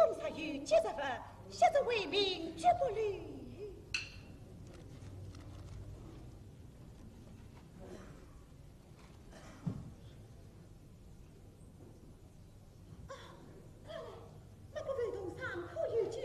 公杀于接着分，写着为民绝不虑。那个魏东上可有句？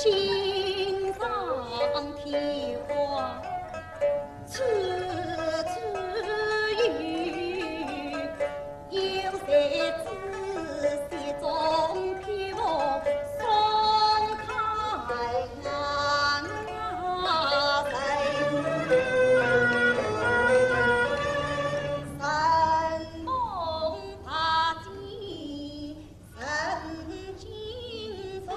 心上添花，处处有，有才子心中偏逢松太阳神梦大吉神经风。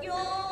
有。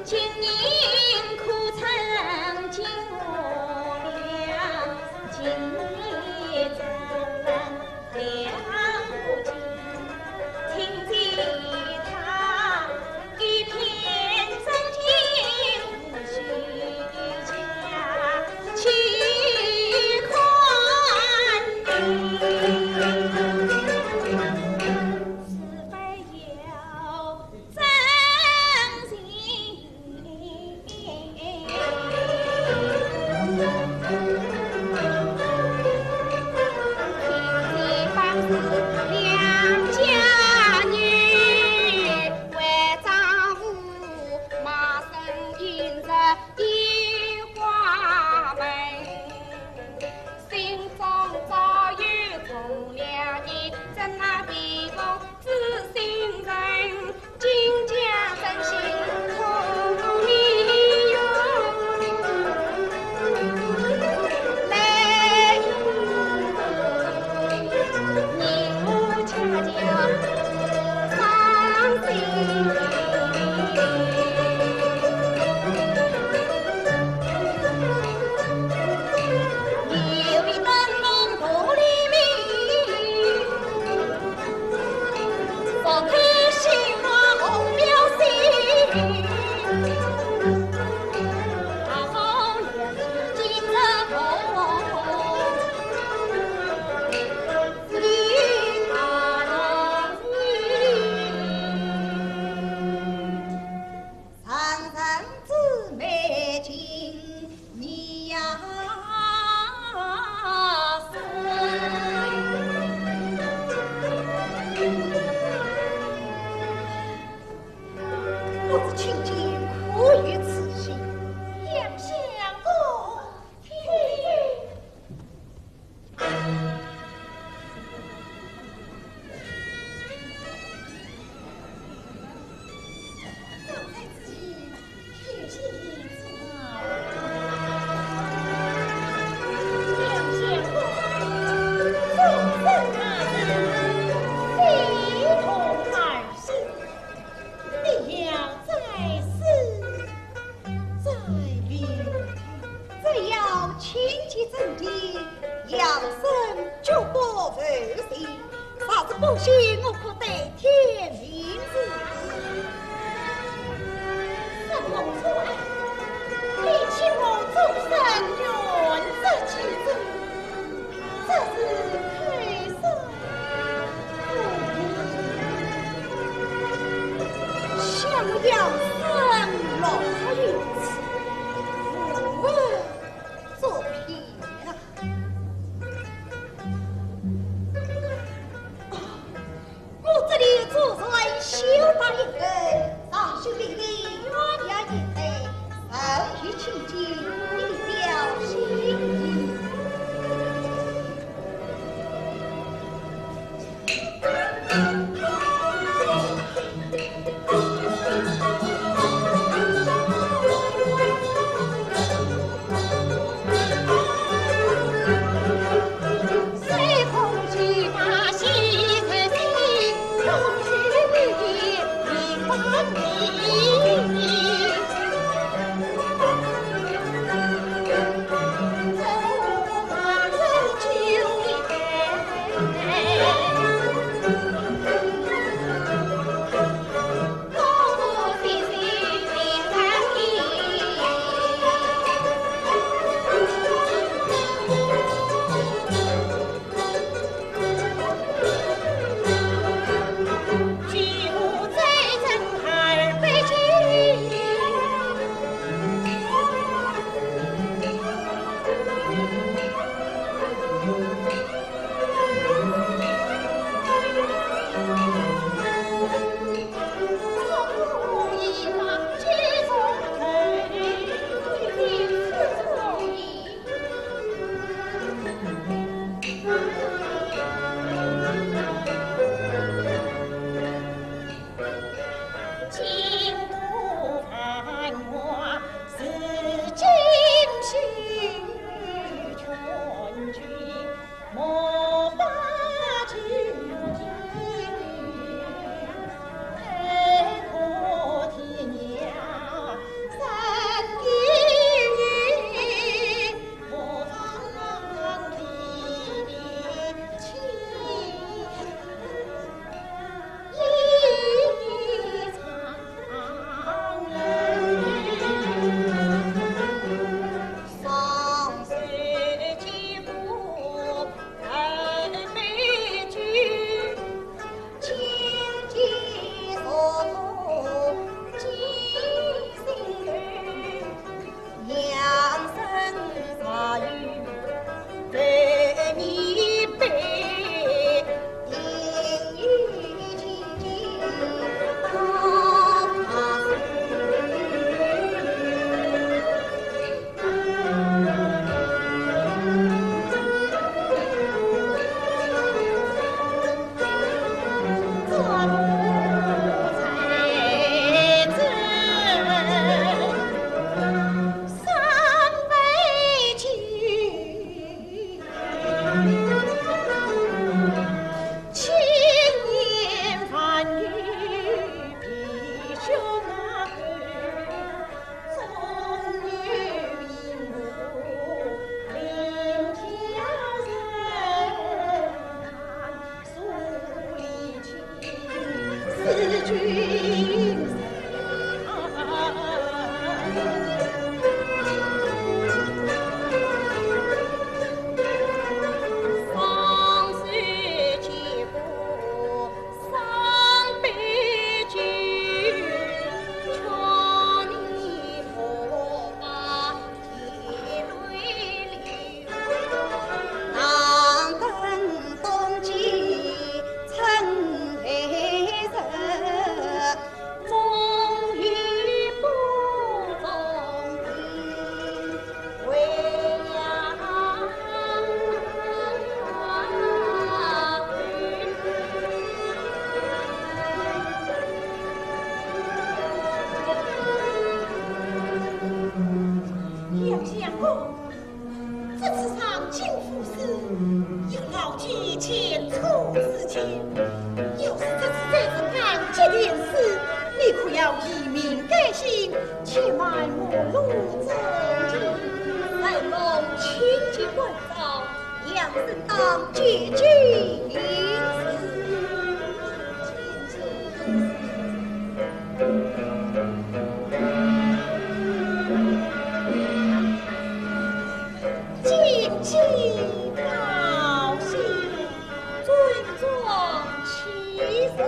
今年苦圣地，养生就不复习，啥子不行我可得天名字。神龙出爱，你请我终身愿这几字，这是开生想要生龙于此，无问作品啊！我这里住在修大营的，上修里里远点营的，手续清净，以表心意。千万莫入正经，来弄清洁关怎当绝句应见机高兴，尊重其神。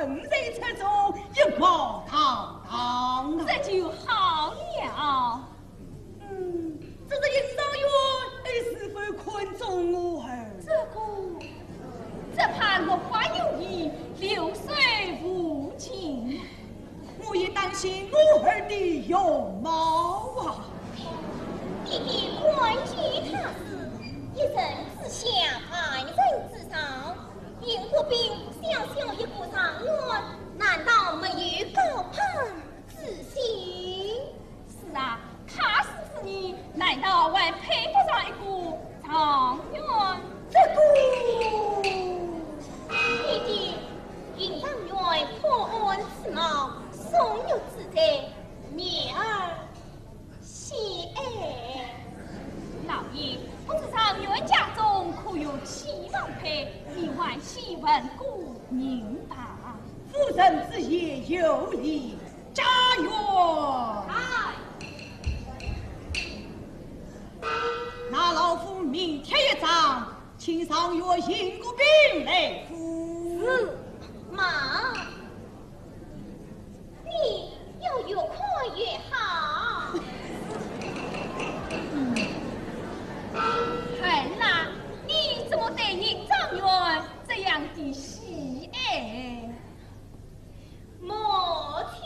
人车中，一马堂堂。这就好了。这是尹上元是否困中我儿？这怕落花有意，流水无情。我也担心我儿的容貌啊。弟弟关心他事，一人之下，万人之上。尹国兵小小一个状元，难道没有高攀之心？是啊，他是你，难道还配不上一个状元？这个弟弟，尹状元破案之貌，松有自在，女儿喜爱。老爷，不知状元家中可有妻郎配？你还希问故明白。夫人之言有理，家园。那老夫明天一早，请上约尹国兵来赴。是，妈，你要越快越好。孩儿，你怎么对尹状元这样的喜爱？母亲。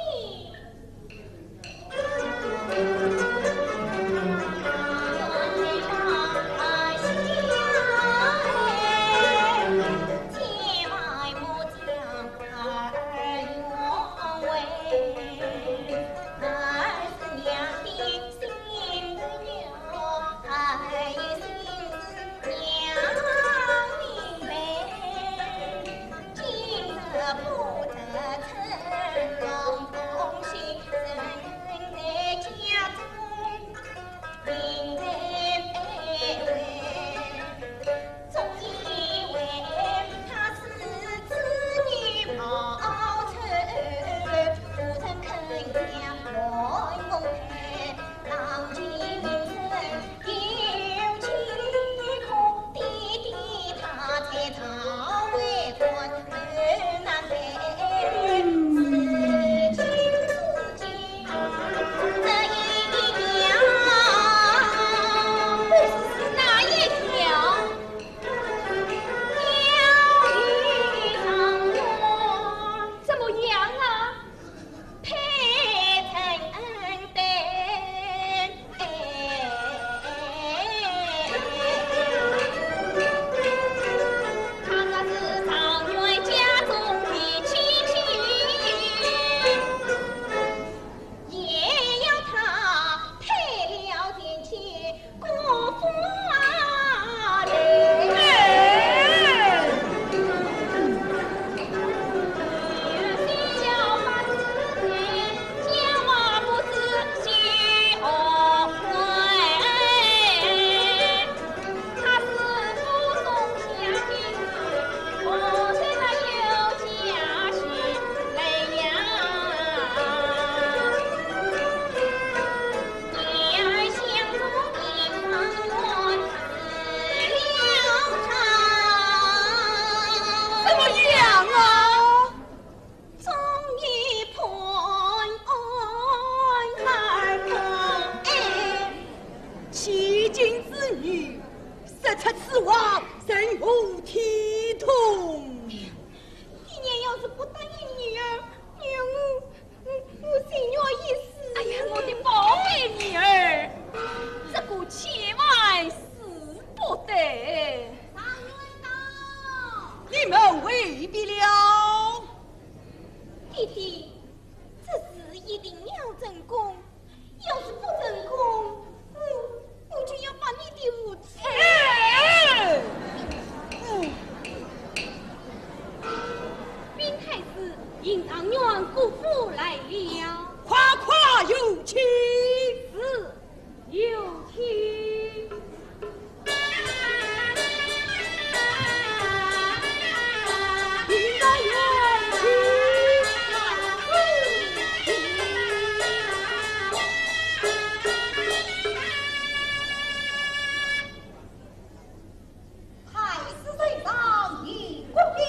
太师身上，尹国兵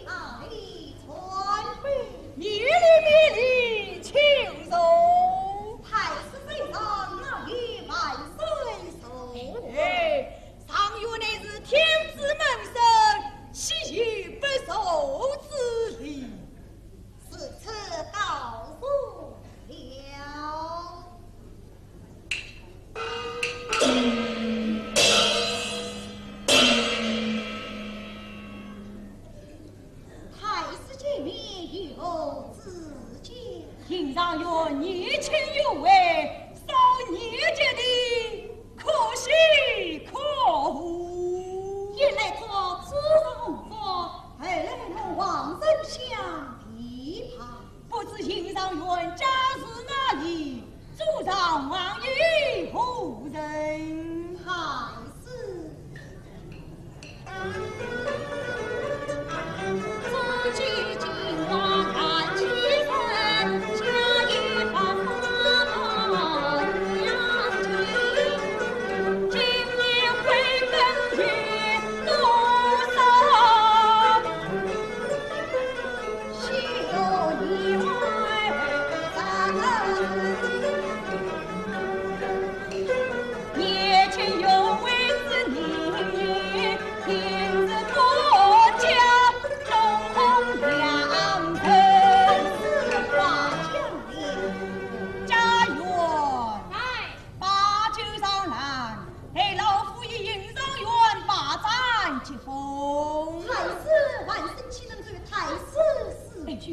爱传兵。欣赏哟年轻有为，少年节的可喜可贺。原来他祖上红发，还来了王丞相琵琶。不知欣赏院家是哪里？主上望与夫人还是自己今晚看起身，家一把花娘亲，今年会更月多少？许你外年轻有为之年，天子国家中红良臣，四化将领。家园哎，把酒上来，给老夫以迎上院把盏接风。太师万圣岂能对太师死去？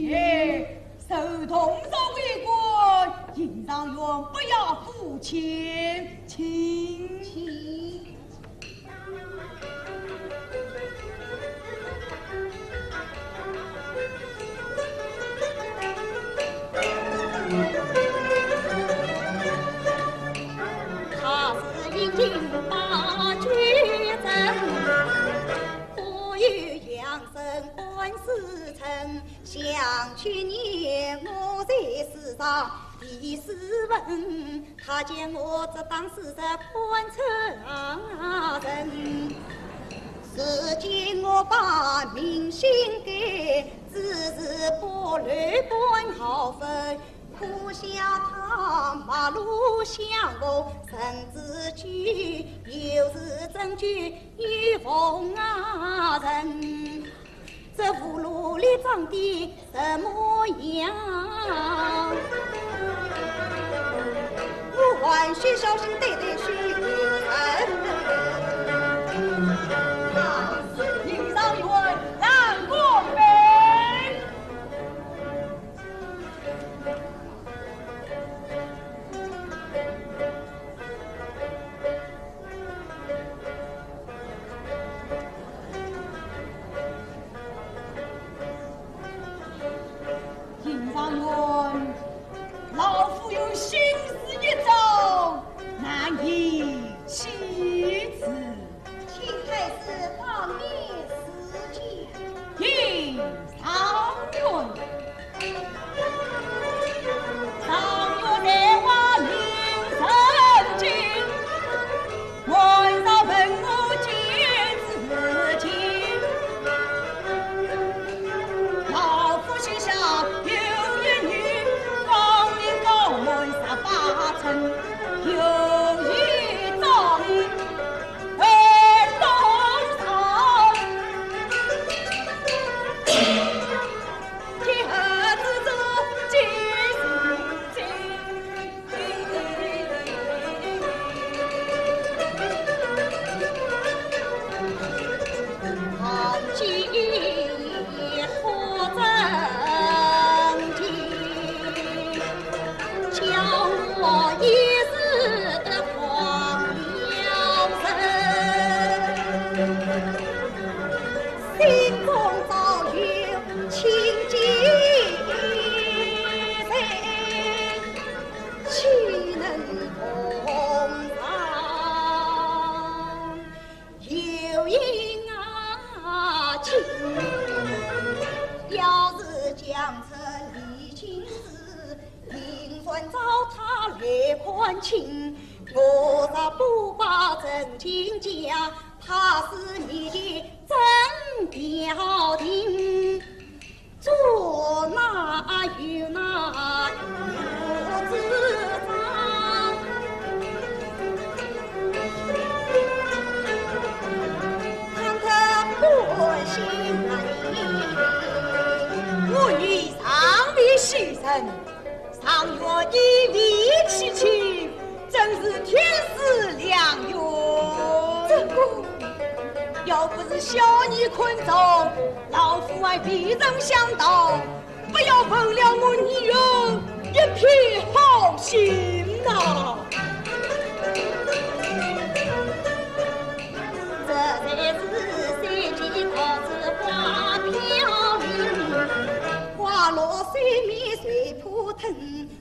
受同手为官，迎上院不要负亲亲。请他是已经把决争，我与杨生官司成，想去年我在世上第四问，他见我这当时的官成人。如今我把民心改，只是不乱官好分。可笑他马路相逢人之举，又是证据与逢人。这葫芦里长得什么样？我还需小心对待许人。迎上院让过杯。迎上院，老夫有心事一桩，难以启齿。请太师方面施教。迎上院，上院在花名圣经，晚上问我见自己。老夫心下有一女，芳名高门18层，有一赵丽在东朝。天河之中今是好计不正经，叫我一时慌了神，心中早有情结在，岂能同上？有因情，要是将成离情事，明算找他来还清。我若不把真情讲，他是你的真标定。做哪有哪有知道？看他不心我与上帝牺牲，上月一力齐情，真是天时良缘。这个要不是小你困中，老夫还必人想到，不要问了我女儿一片好心呐。这才是三季桃子花飘零，花落水面水扑腾，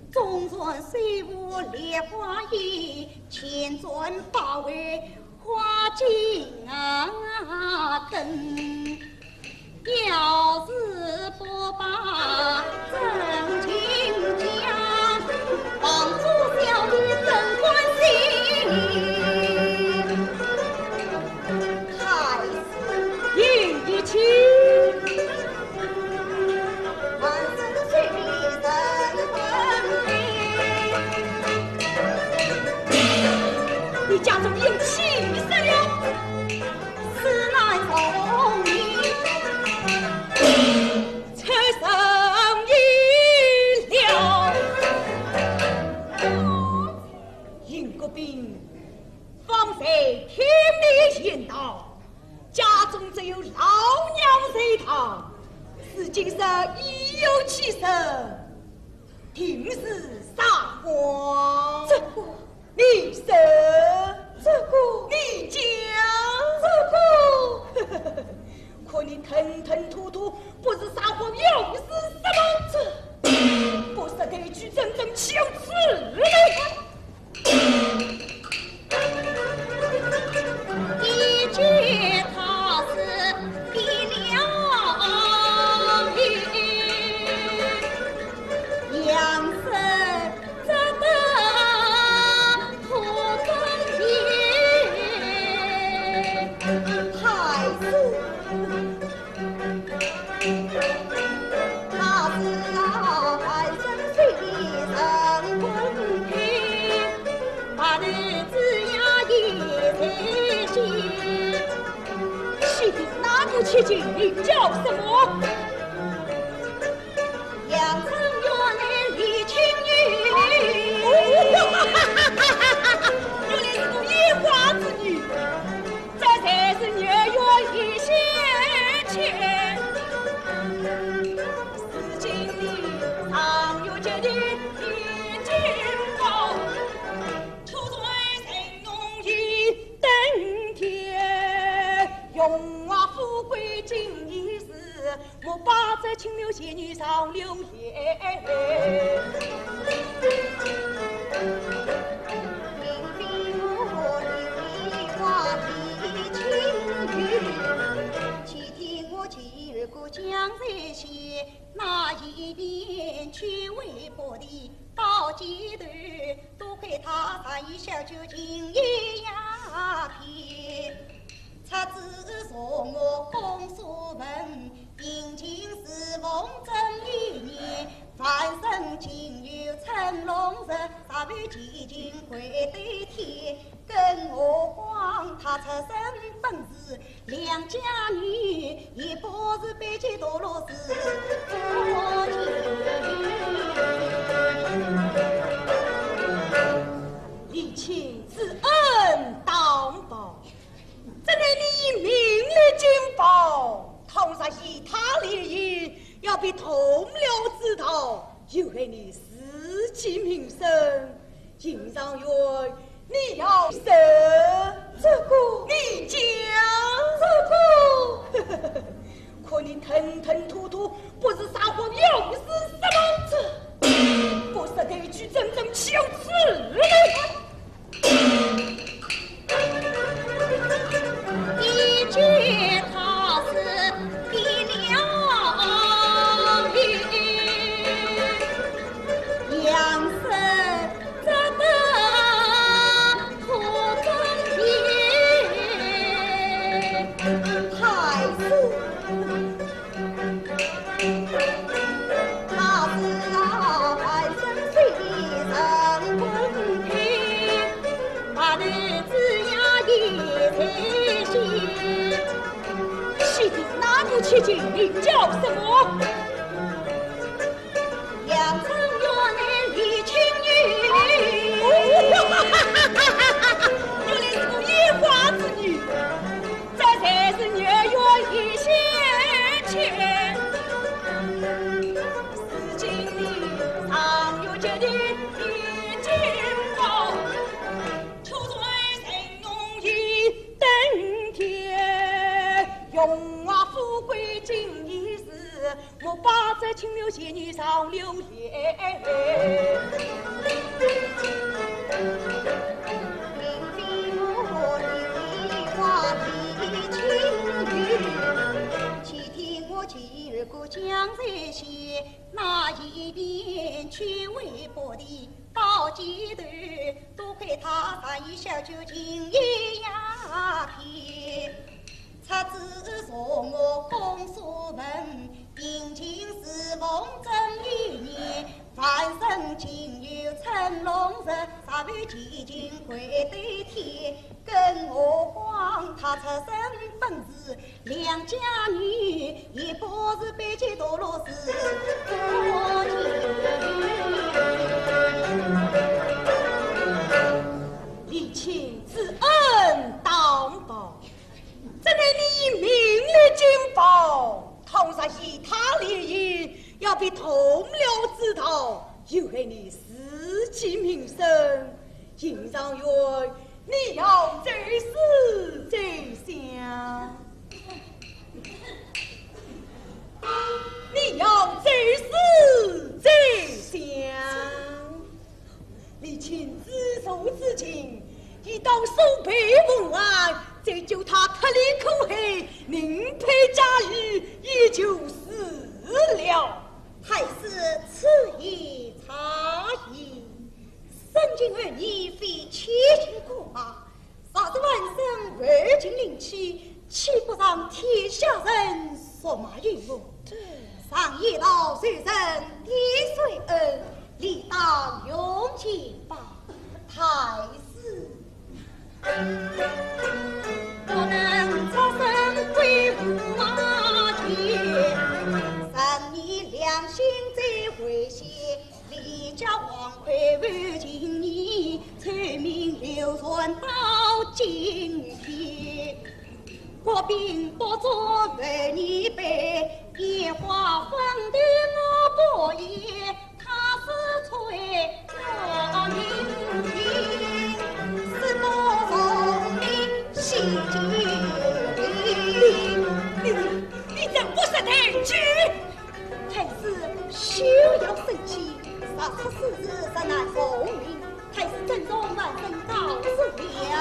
中船水舞莲花影，千转八回花镜灯。要是不把真情讲，帮助小女真欢喜。太师一起，万生水里人分你家中有气势了，是难从你。车上一了。尹国斌方才听你言道，家中只有老娘这套，如今是已有起身，定是撒谎。这个你说，这个你讲，这个可你吞吞吐吐，不是撒谎又是什么？这不是这句真正羞耻了。一句他是比了一，杨生真的不公平，太师。他是万生水人公平，把日子呀也在心。气的哪个切近你叫什么？阳城院内李青玉，原来是个野花之女，这才是月月一线牵。是今里常有这的天津高，秋水神农一登天，荣华富贵尽一时，莫把这青柳仙女上流言。明明我梨花李青玉，且听我接过江山线，那一边去微博的到街头，多亏他上一小酒今夜鸦片。他自从我公所文，引进是奉正一年，凡生仅有成龙石，啥为几经会对天。更何况他出身本是良家女，也不是北京堕落是夫妻。李青之恩当报，怎奈你名利金宝，同上以他联姻，要被同僚知道，又害你失其名声。金上元，你要舍这个，你讲这个，可你吞吞吐吐，不是撒谎又是什么？这不是这句真正羞耻了。一句他是比了一，杨生真的不公平，太师。他是万生水人公平，把日子呀也在心。气的哪个切近你叫什么？阳城院内李青玉，原来是个野花之女，这才是月月一线牵。是今里常有这清流仙女上流连。并非我的话题情语，且听我今日过江这些那一边全为薄的到阶段，多亏他上一小酒情一鸦片。他自从我公所门，迎亲侍奉正一年，凡生仅有成龙日，啥为几经归对天。更何况他出身本是良家女，也不是北京堕落是多情。李亲之恩当报，怎奈你名利金宝，同杀其他猎鹰，要被同僚知道，有害你世纪名声。秦上元，你要最思最想，你要最思最想。李亲自首至今，已到手背文案，再就他脱离口黑，宁配假语，也就死了。还是此言差矣。生今儿女非千辛苦马，啥子万生二尽灵气，岂不让天下人说骂于我？上一道谁人滴水恩，理当用尽吧。太师，我能出身归无马天，让你良心再回些。李家王魁万金年，传名流传到今天。国兵不做万年碑，烟花分的我不言。他是吹我明天，是多风的心境。你怎不识抬举？太师休要生气，杀出事实实难从命。太师正中万分告辞了。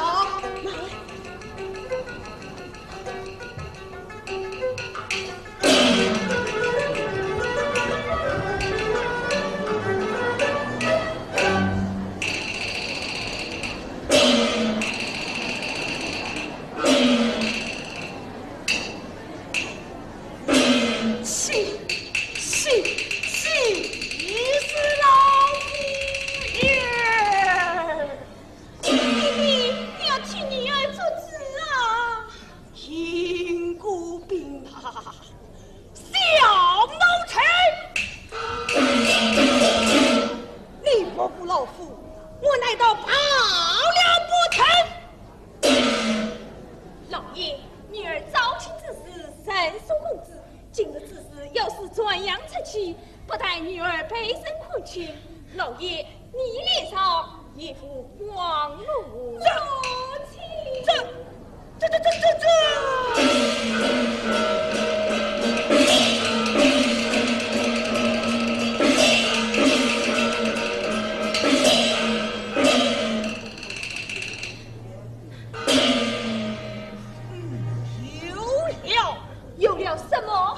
有了什么？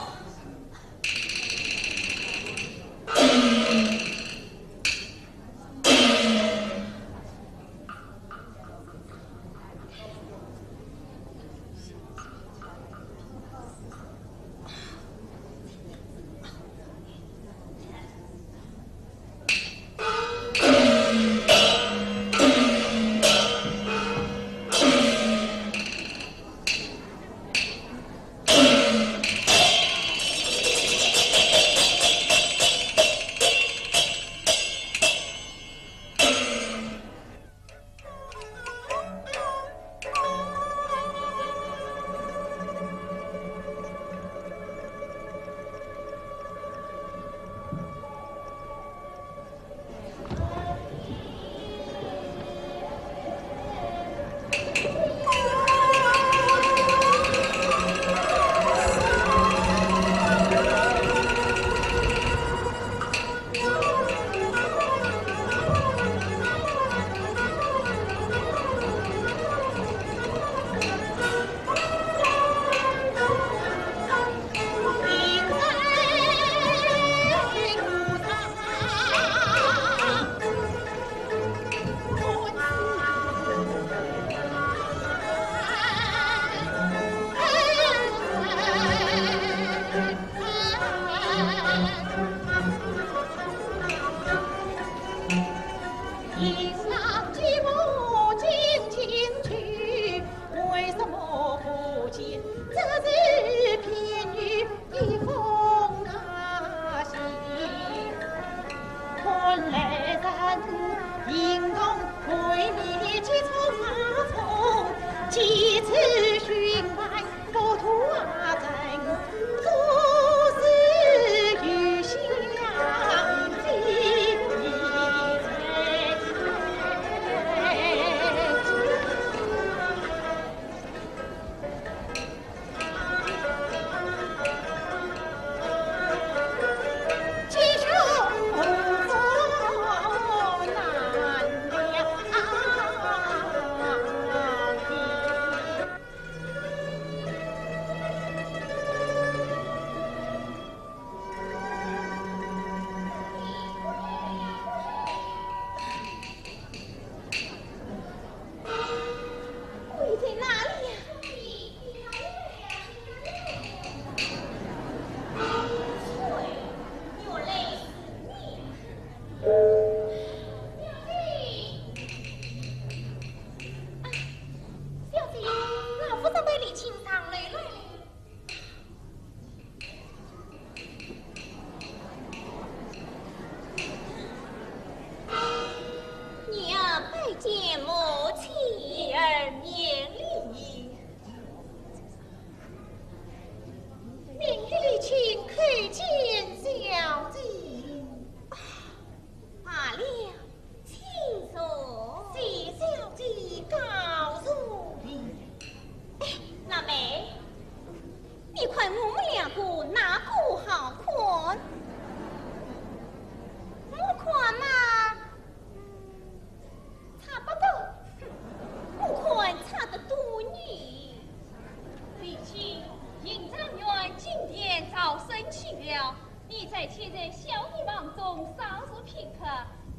你在前人小遗忘中稍事片刻，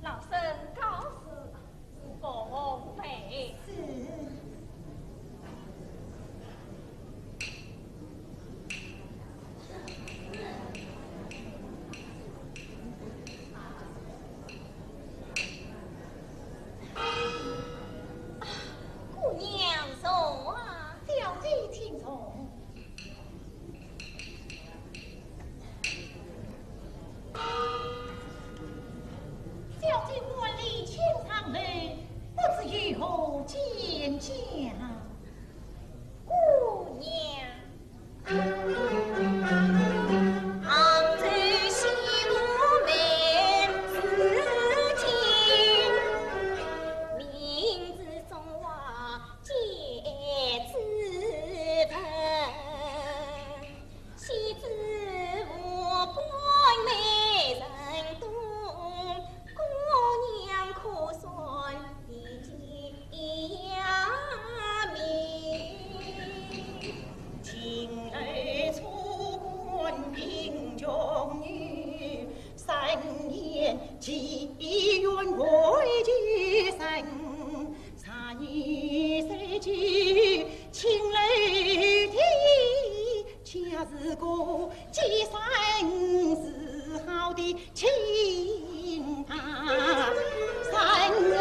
老身告辞，奉陪。是。姑娘坐啊，小姐请坐。小姐万里请上来，不知如何见驾？姑娘。杭州西路门四进，名字中话皆知分。喜知我本美人多，姑娘可算一见呀明。今儿出关迎将女，3年积怨为结生，茶余赛酒，情泪滴，恰是个结生是好的情谈3人。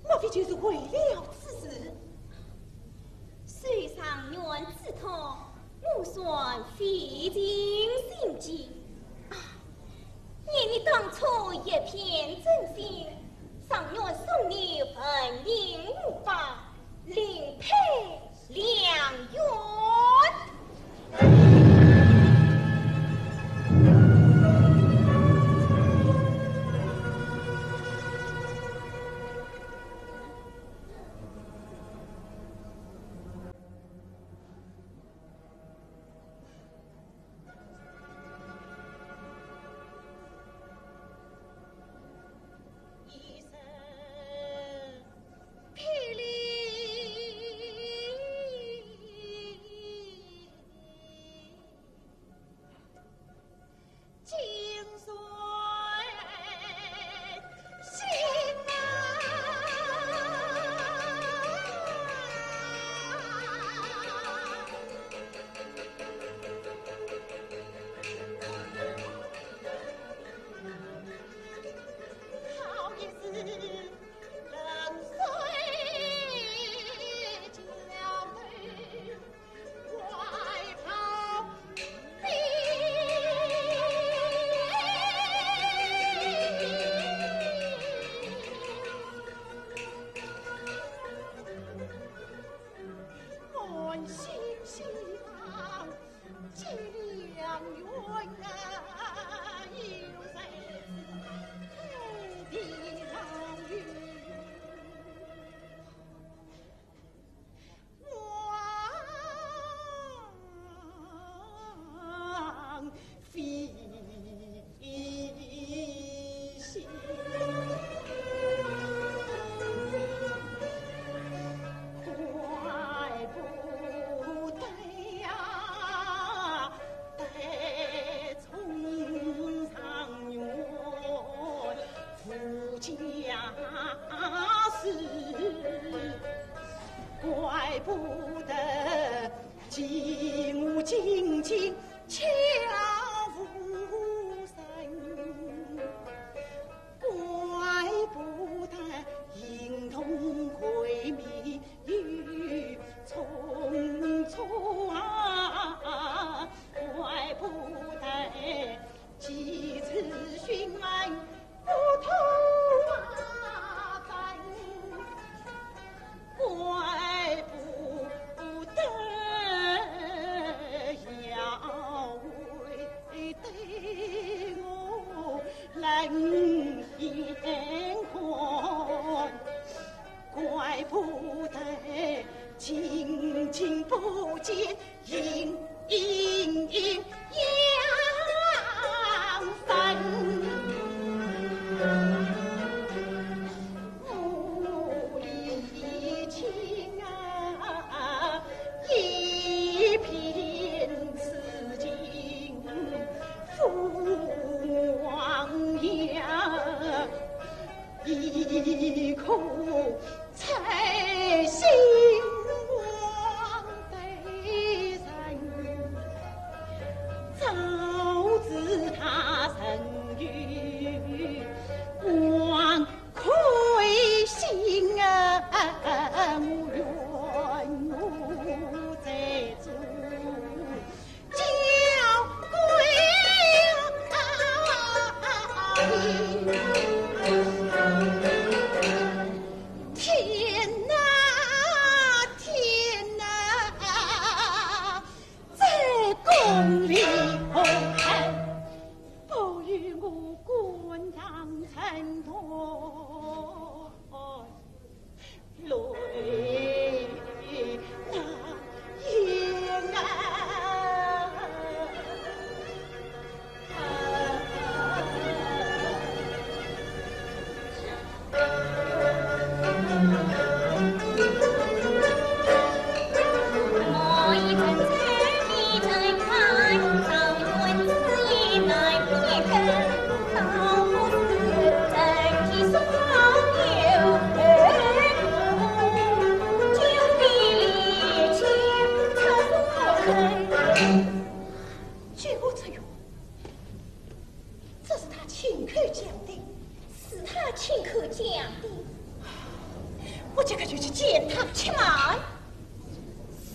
莫非就是为了此事？虽上元之托，我算费尽心机。念你当初一片真心，上元送你本领无法，另配良缘。事，怪不得继母紧紧悄无声，怪不得形同鬼迷与匆匆啊，怪不得几次询问不通啊，怪不得要为对我冷眼看，怪不得静静不见隐隐阳分。母离情啊，一片此情父王呀，一口才心亡悲人，早知他生于王亏心啊，我愿我在做娇贵。天哪，天哪，在宫里红尘，不与我滚阳尘土，泪那眼啊！我一阵才一阵看，当论此意来变更，倒不是真体所有，就比离情成恨。据我之言，这是他亲口讲的，是他亲口讲的，我这个就去见他。且慢，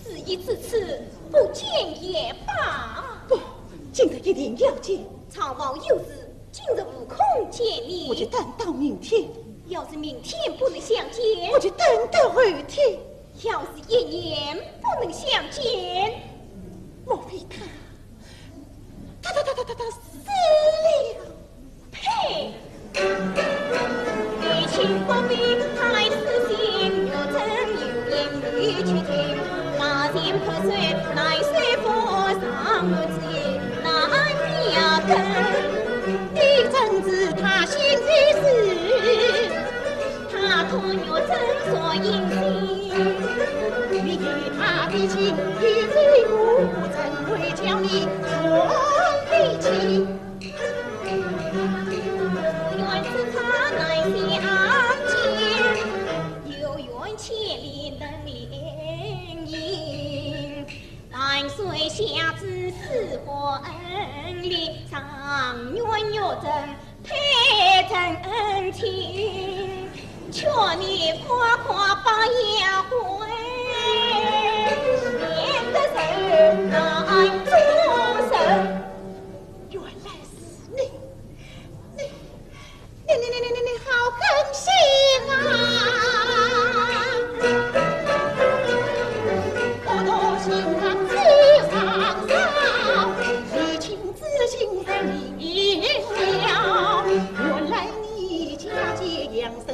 事已至此，不见也罢。不，今日一定要见，曹王有事，今日无空见你。我就等到明天。要是明天不能相见，我就等到后天。要是一年不能相见，莫非他死了？呸！你情不必太私心，若真有言语去听，那天破碎乃虽佛上我知，难压根。你怎知他心里事？他托我真所应心，你与他的情与非我怎会叫你说离情？愿知他乃相见，有缘千里能联姻。但虽下至四国恩礼，上愿若真配赠恩情，却你夸夸把牙回，免得人难作声。原来是你好狠心啊！我多心他自上上，离情自心人明了。原来你家界养生，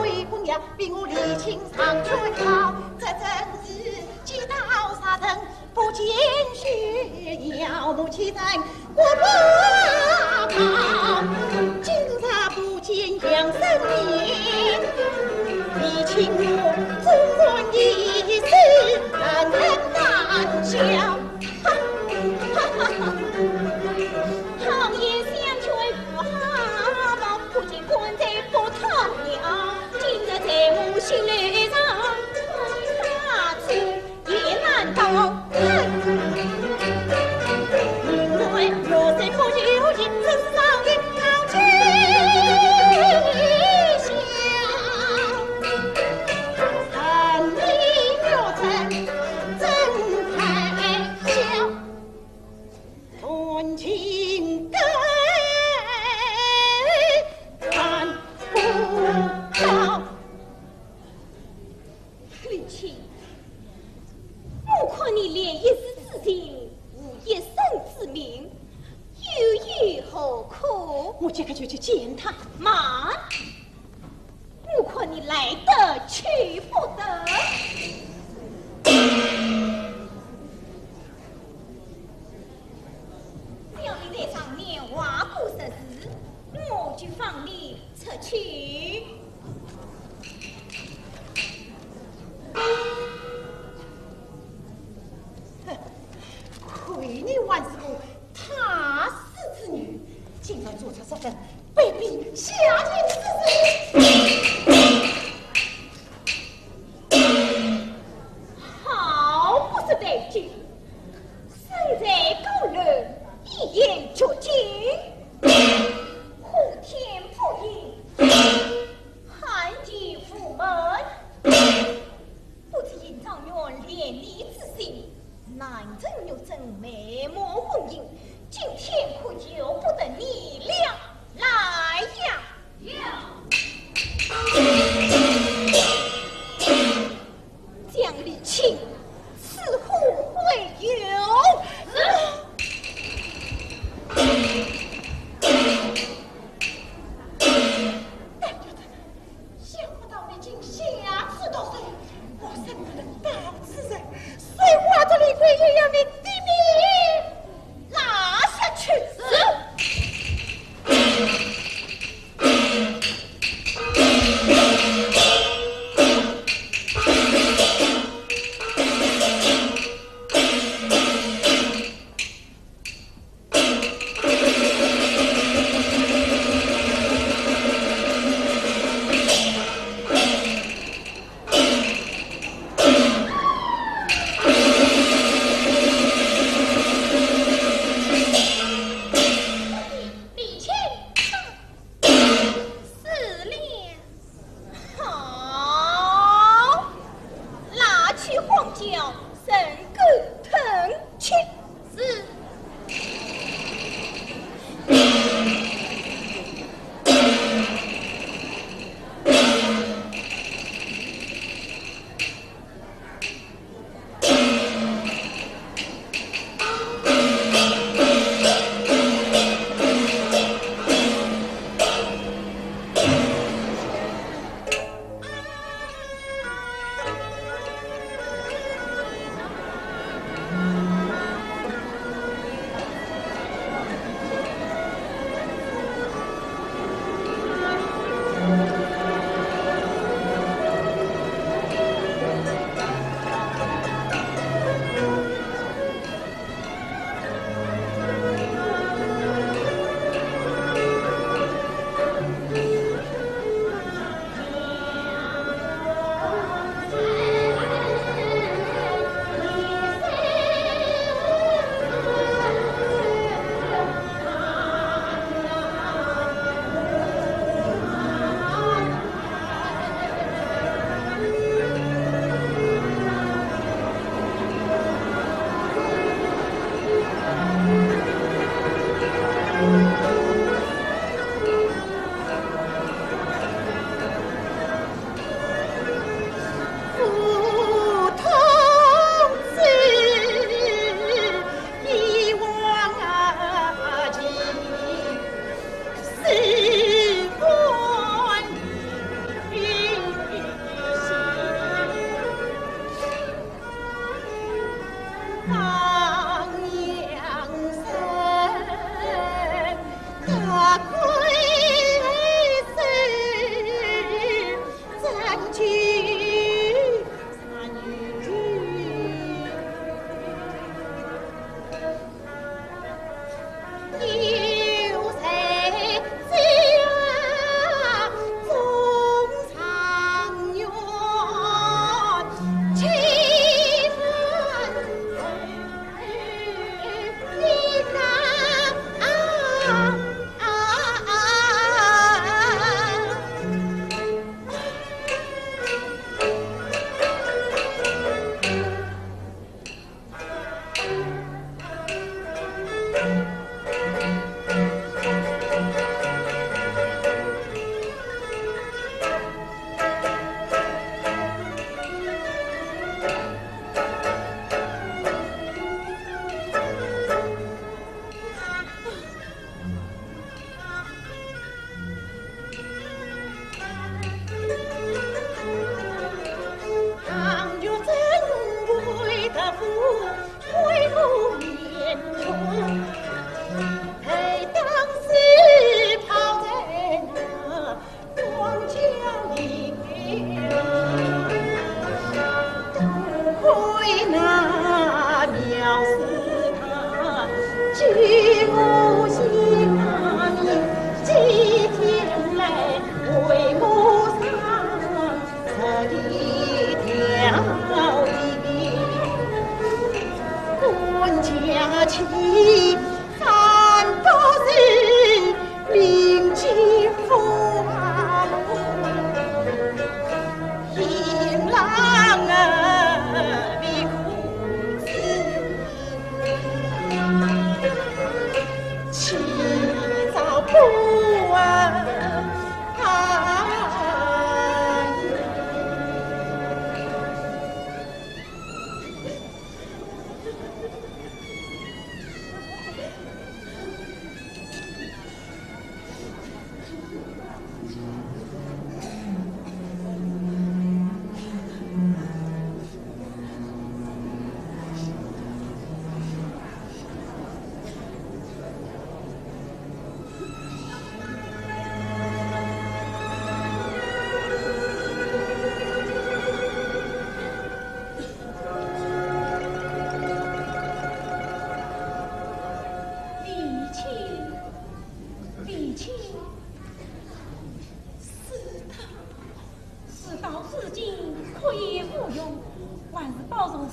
为公呀比我离情上春好，这真是击刀杀人不见血，要母亲在我不跑，今日不见杨生面，你请我纵观一世难难笑。行业相劝不好，不见官在不讨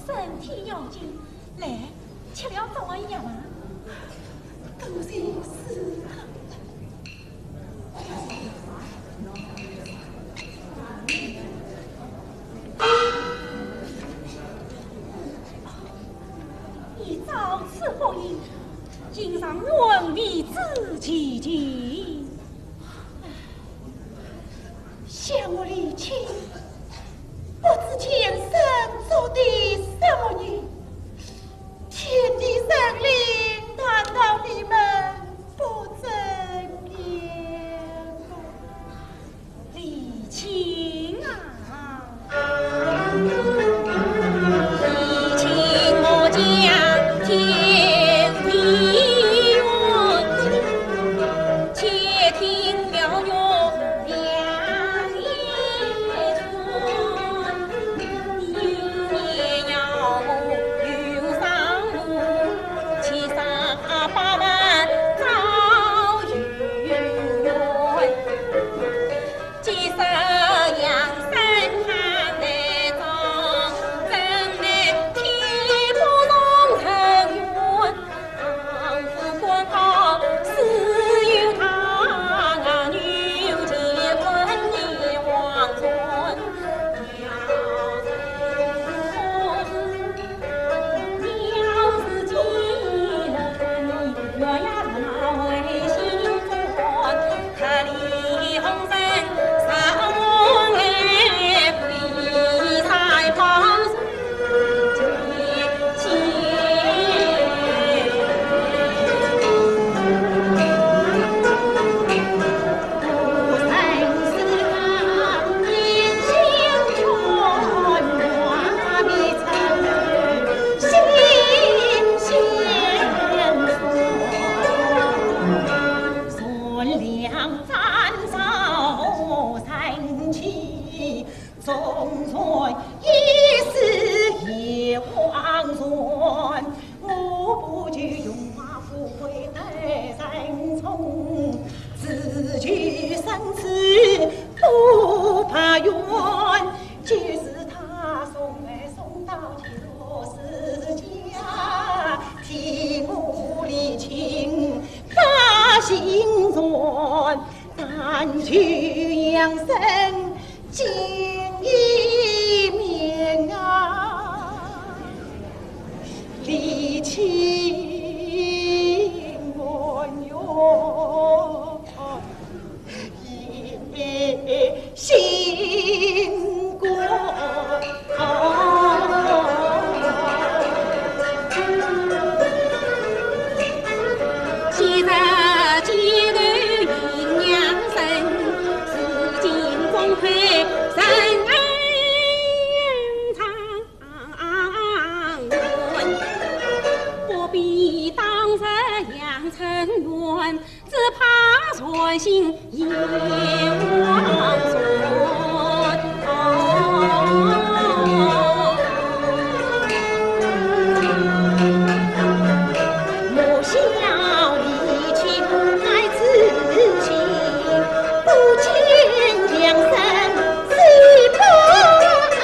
身体要紧，来吃了早一样啊。都是是你遭此祸因，竟让冤为自己尽。向我离亲，不知前生做的什么孽，天地神灵，难道你们不睁眼吗？离亲啊！离亲，我将天地远，且听妙乐两夜春。有年要我云上路，七上八万早云远。几十阳山看来早，真乃天不容人怨。丈夫官高自有他，女结婚也望尊。要是记得你，月牙那为心酸，他离红尘上我爱归在旁结不曾是他眼睛穿花迷城，心相顺良斩首三七，总算一世也黄泉。我不惧荣华富贵得人宠，自居生死不怕冤。就是他送来送到旧时家，替我离情把心酸，但求养生见一面啊，离情我哟也心过。昔日几对阴阳神，如今终会人恩长存。不必当日养成缘，只怕存心也忘存。莫笑离情爱自心，不见良生是不可。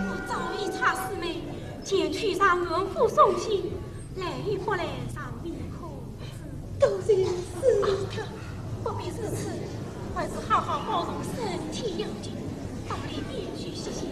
我早已查师妹，前去上元府送信，来或来上未可知。都是他，不必如此，还是好好保重身体要紧。到里面去歇歇。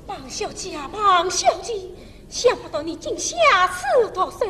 庞小姐啊，庞小姐，想不到你竟下此毒手。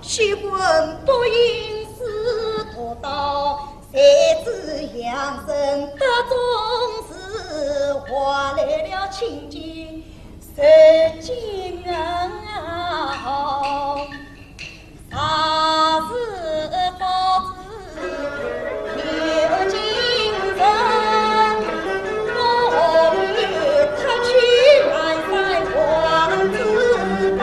须问不应是夺刀，谁知养生得中时，换来了清净十金啊！啥时早知有精神，我与他去南山王子道。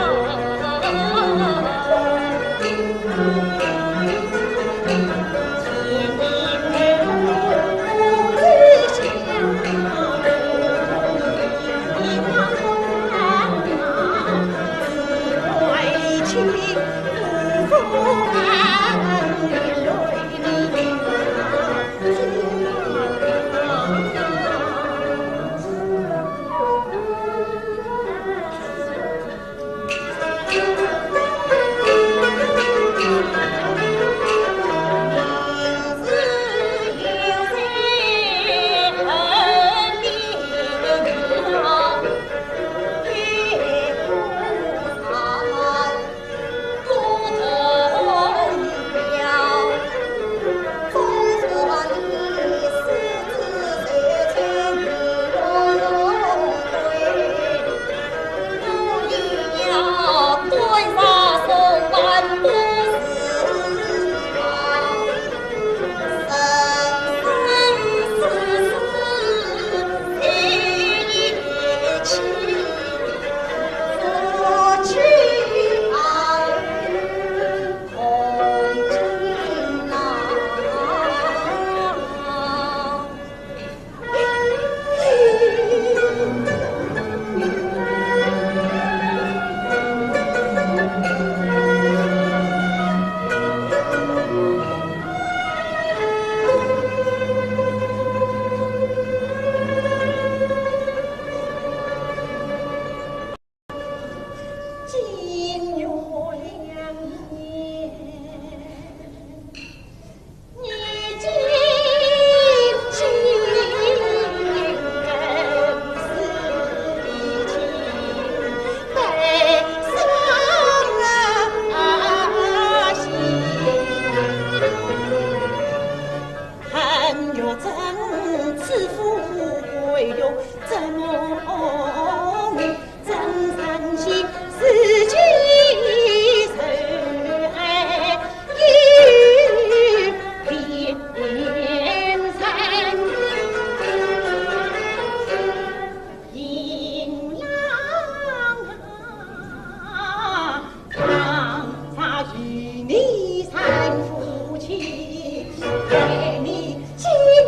给你今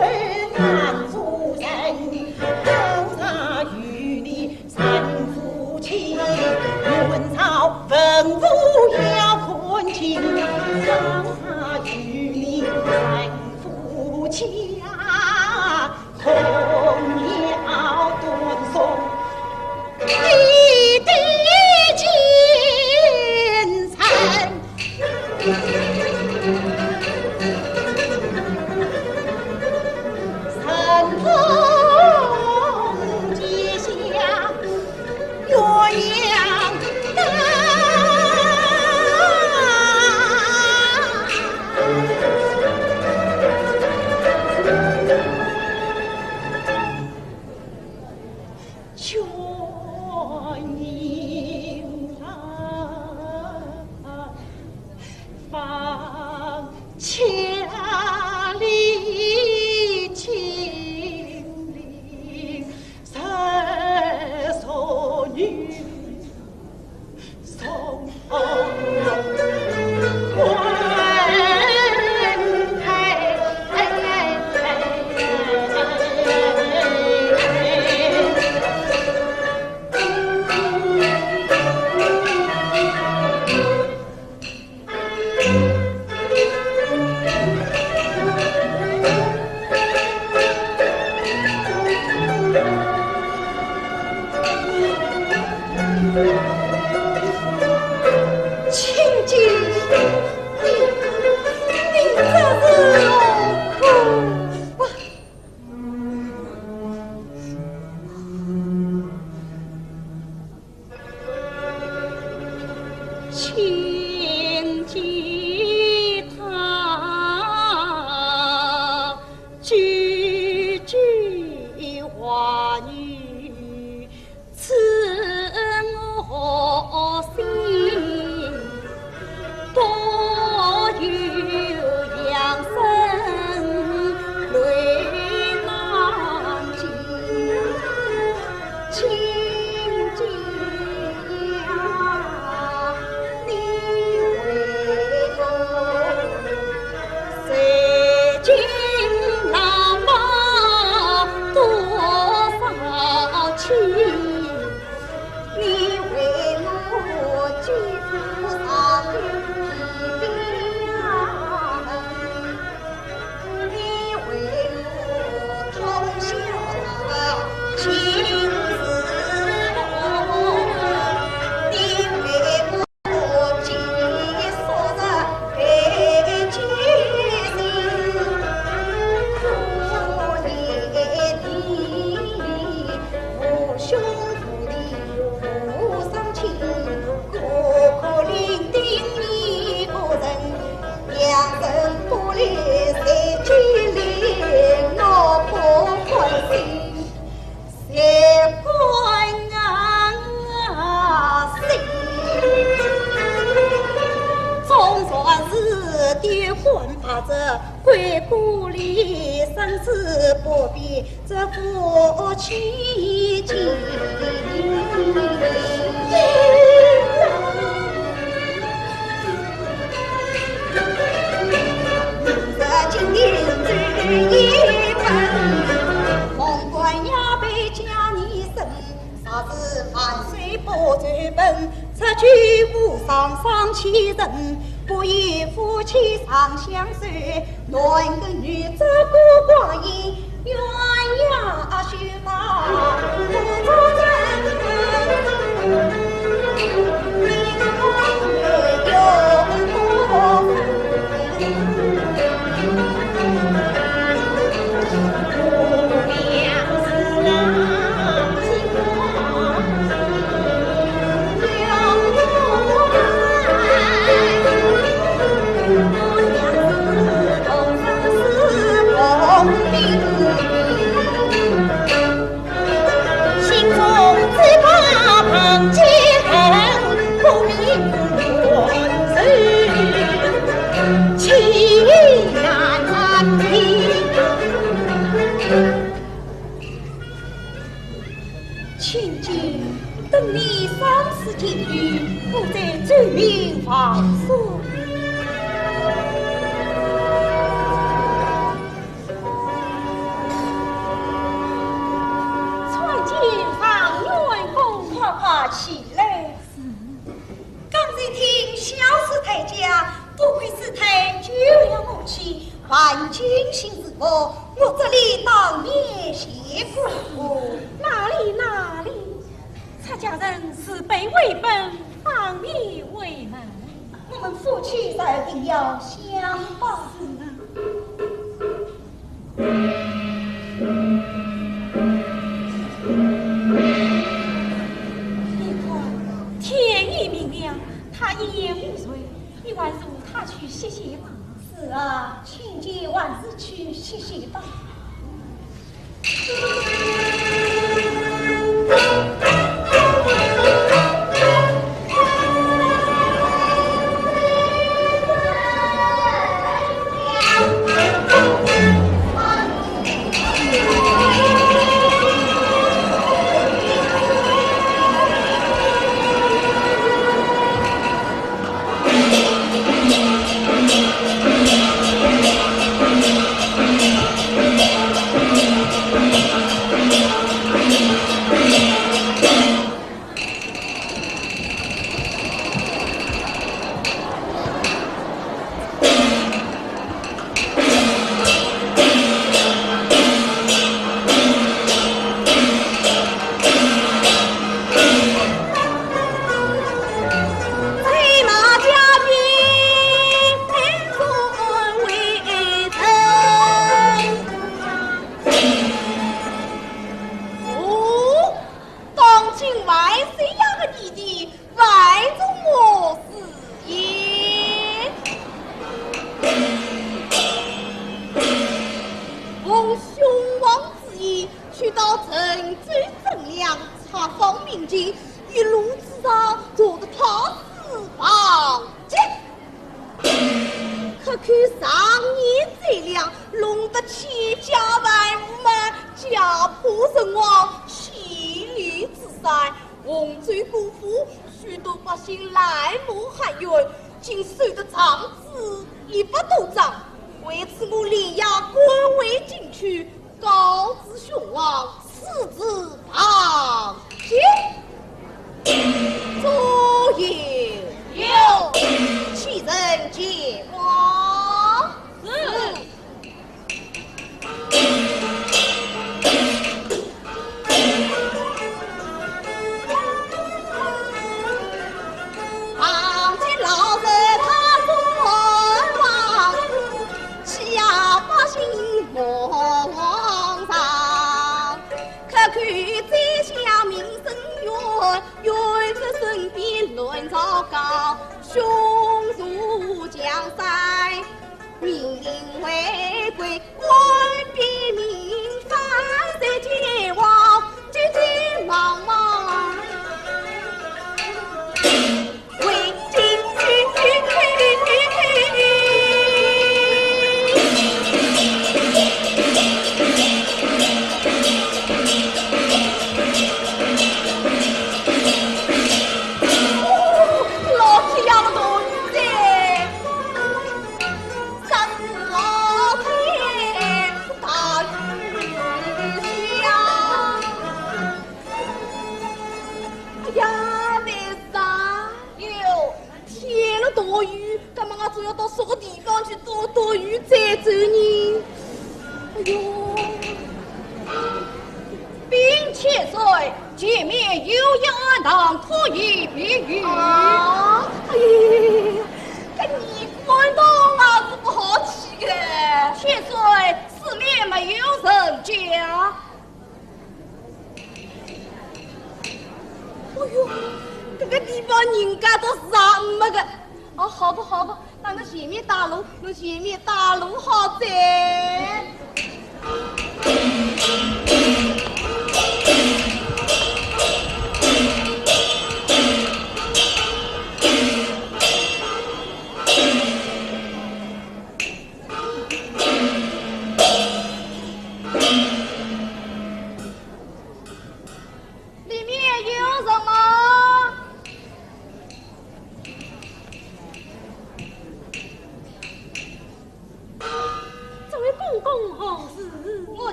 儿难做人，好茶与你三夫妻，论朝文武要困情，好茶与你三夫妻啊，同要顿送一地金餐。三峰结下鸳鸯全营放千里秦岭，三索女送请记他句句话语刺我心，多有养生泪难尽，请记呀，你为我谁经那么多少情？你为我举夫上提鞭，你为我通宵情丝路，你为我寄宿着北京心，可怜你我兄父的无生情，可怜的一个人，两人不离谁距离，我不宽心，谁关心？总算是的婚把这归故里，生死不必这夫妻情。这今年只一分，梦官也被家你生，啥子万岁不追本，此去无上伤其人，不以夫妻长相随，乱个女子不光阴，鸳鸯须把不作真，你我也有多分。心中只怕碰见不明乱世，情难平。请君等你丧事结局，不再罪名放诉。妻万金心之佛，我这里当面谢过。哪里，他家人是被为本，当你为难。我们夫妻在定要相伴。你看，天已明了，他一夜无睡，你还是他去歇歇吧。是啊，请姐晚日去歇歇吧。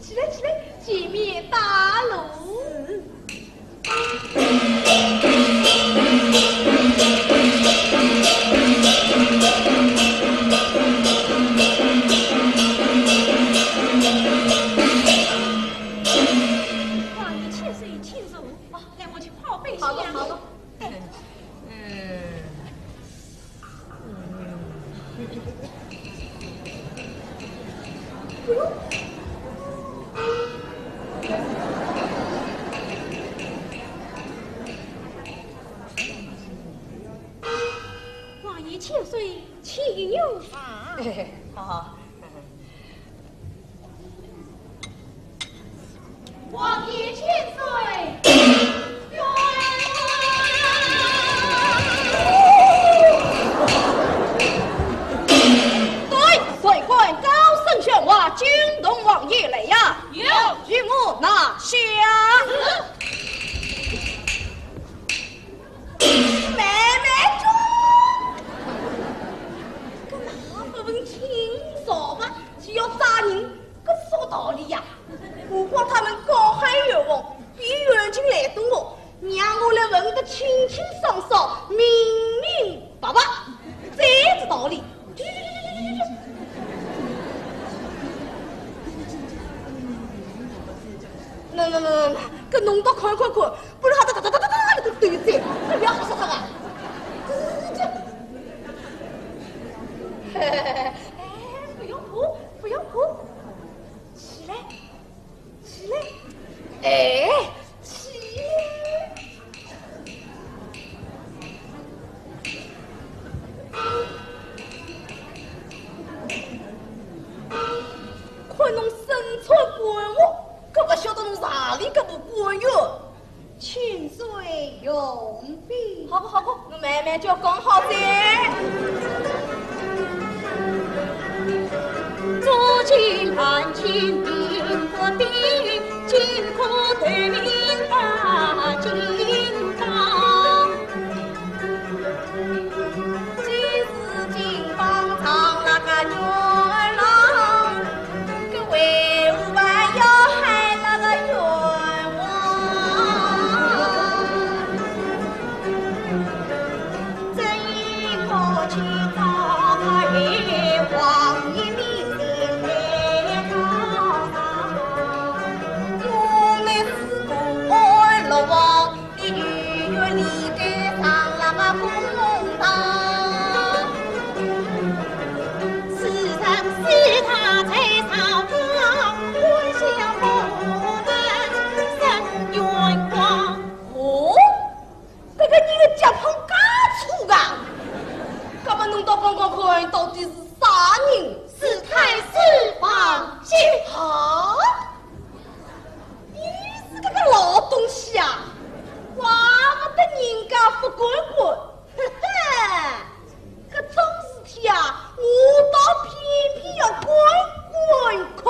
起来，见面大怒。爷请坐，来我去泡杯好的，香。好的。王爷千岁，请有法。好。王爷千岁，对，水官高声劝话，惊动王爷来呀！有，与我拿下。妹妹中，干嘛不问清楚吗？只要杀人，可说道理呀！不光他们高喊冤枉，比远近来动我，让我来问个清清爽爽、明明白白，这是道理。那，给弄到快，不然他哒那个对子，你不要吓他啊！哎，不用哭，起来，哎，起来。看侬身材怪我，可不晓得侬哪里个不怪哟？清水用笔，好不，侬慢慢就讲好噻。如今安庆兵和兵，尽可对民把金刚。今日金榜上那个女儿郎，个为我还要害那个冤枉，这一口气找个黑王爷命令来高堂，我乃是个爱老王的女儿里的上那个公堂。是他才扫光，官相不能生冤枉。哦，这个你的脚碰嘎粗啊！干嘛弄到刚刚看到底是啥人？是太师放心。啊！你是这个老东西啊！怪不得人家不滚滚，呵呵，这种事体啊，我倒偏偏要滚看。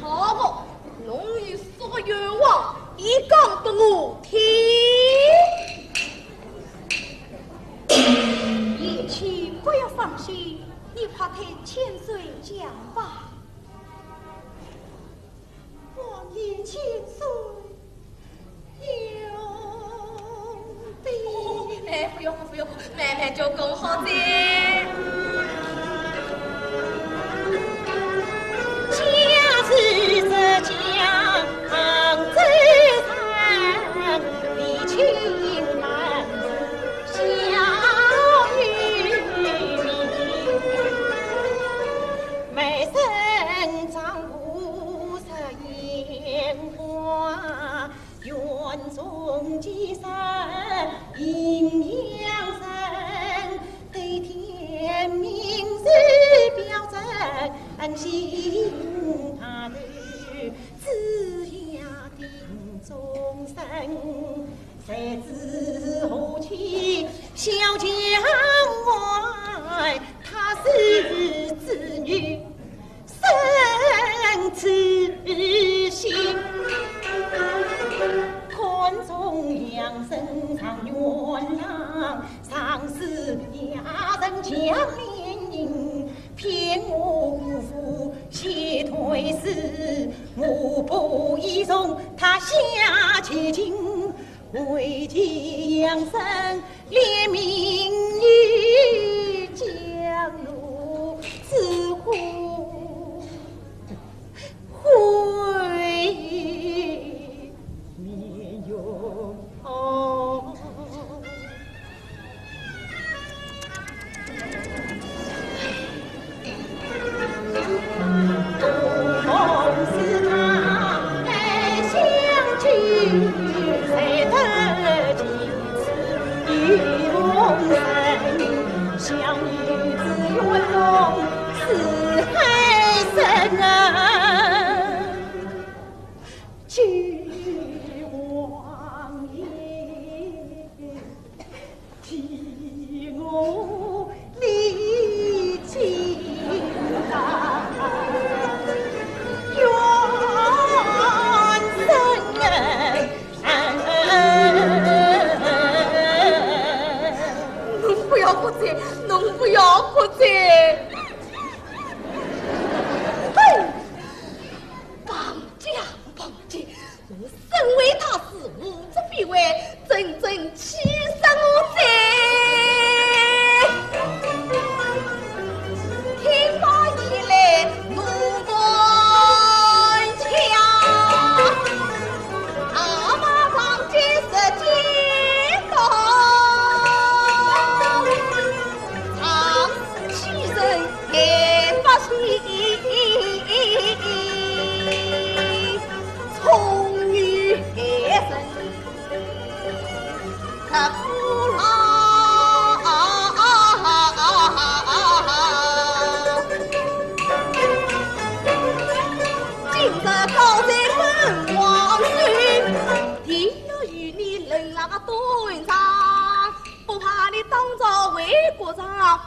好个，侬有啥个愿望，你讲给我听。叶妻不要放心，你快听千岁讲吧。王爷千岁有病。哎，不用，慢慢就讲好噻。家是这家在山，李清满小玉米，每身长五色烟花，园中几山阴阳神，对天明日表真心他的子呀定终身，谁知后期小将外，他是子女生此心，看中央身上元郎，上是雅人将连营，骗我无福谢退师，我不依从他下千金，为其养生怜悯于江路自乎回民。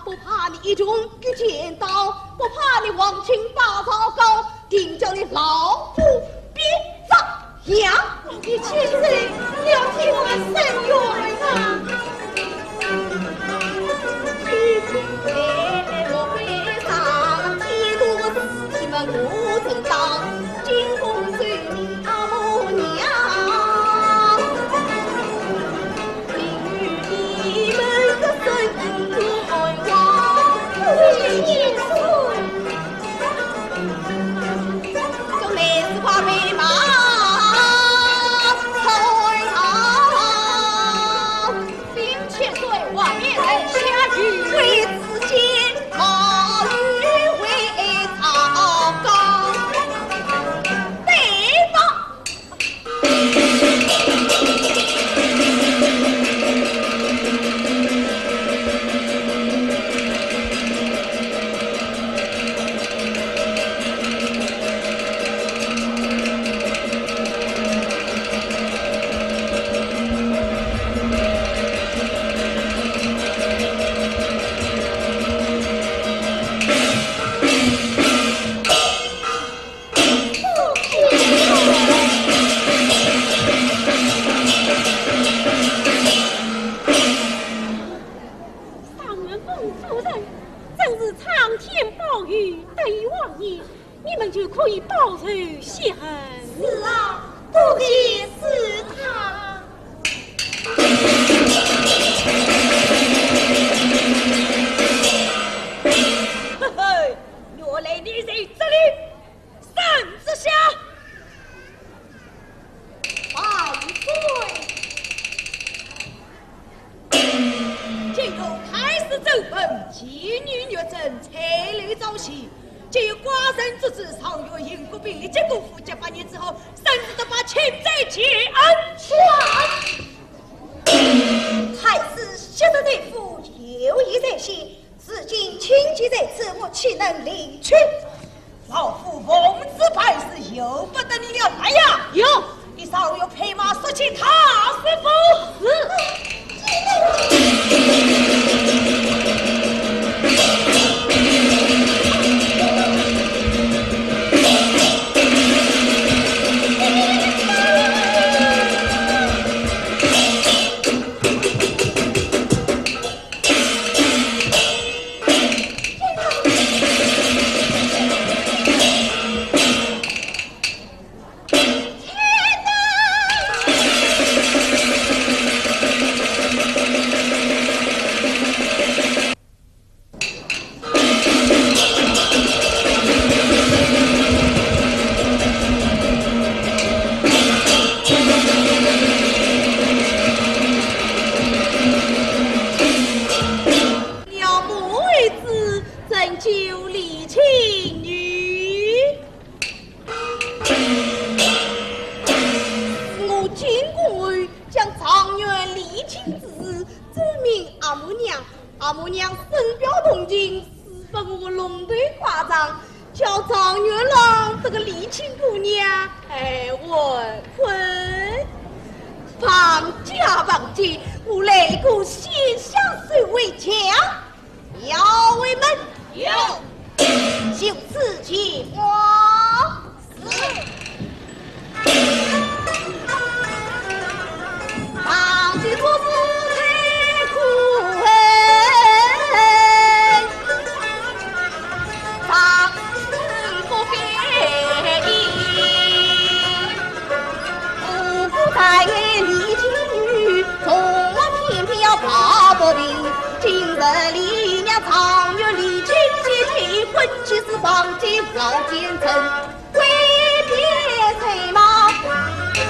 不怕你一中遇剑刀，不怕你王清大糟糕，定叫你老夫别遭殃。你千岁要替我们伸冤啊！我会上天多事们我正当，金公罪你阿母娘，明日你们的孙子来往，千岁，就来自花飞马。为自己冒雨为草纲，对吧？可以报仇雪恨。是啊，不必是他。嘿嘿，原来你在这里，三之下。万岁！今后开始走奔，妓女虐政，财力早起。借由寡人之子，上月英国兵力结果夫结8年之后，甚至都把欠债结案。太师昔日内府有意在先，至今亲戚在此，我岂能离去？老夫奉旨办事，由不得你了。来呀，有，你稍有配马说起他师傅。阿母娘深表同情，私奔我龙队夸张，叫张月郎这个离情姑娘问婚。放假忘记，我擂鼓先相谁为强？要为门有，就此去我放弃做夫太苦放肆不别意，不负在离情女，从来偏偏要跑不平。今日李娘长月离情结婚妻是房间老奸臣，为别催马光景。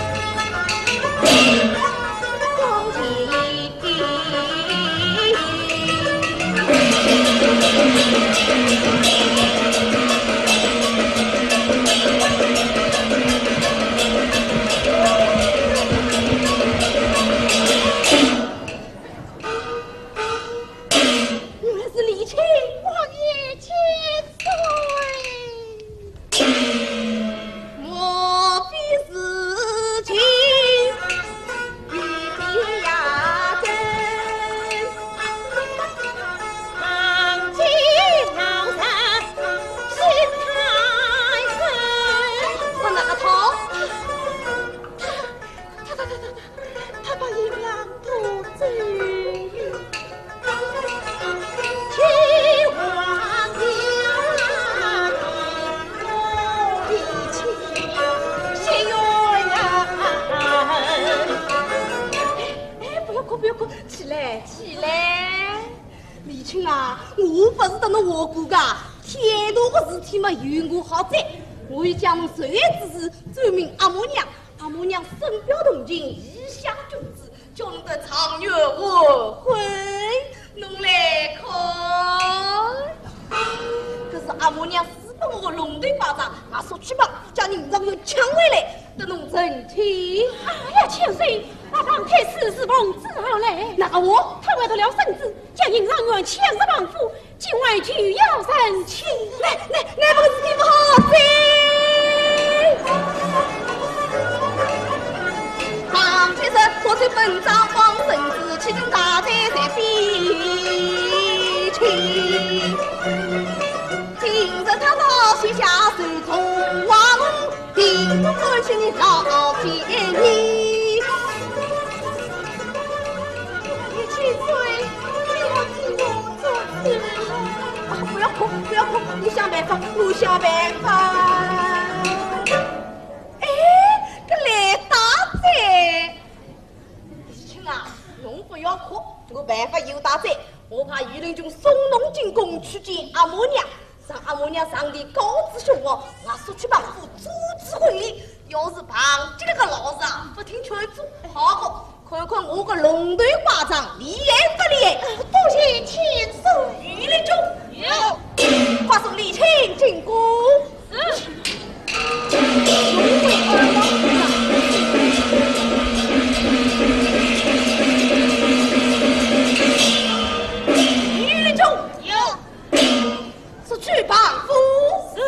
我将随之事奏明阿母娘，阿母娘深表同情，一向君子，叫侬的长月我婚，侬来看。可是阿母娘私奔我龙队巴掌，俺说去吧，将人让又抢回来，得侬成天。哎呀，千岁，那庞太师是奉旨而来，那个我他为得了圣旨，将人让愿遣入王府，今晚就要成亲。那不是你不好噻。唐先生，我在本章方圣旨，启禀大宰在必亲。今日他老许下手从王，定不关心你老天你。你7岁，不要替我做事。不要哭，不要哭，我想办法，我想办法。来打贼！李青啊，侬不要哭，我办法有打贼。我怕御林军送侬进宫去见阿母娘，让阿母娘上帝告知兄王，我速去帮夫阻止婚礼。要是旁这个老子啊，不听劝阻，好个，看看我个龙队巴掌，厉害不厉害？多谢千岁。御林军有，快送李青进宫。龙队二王。去帮夫是。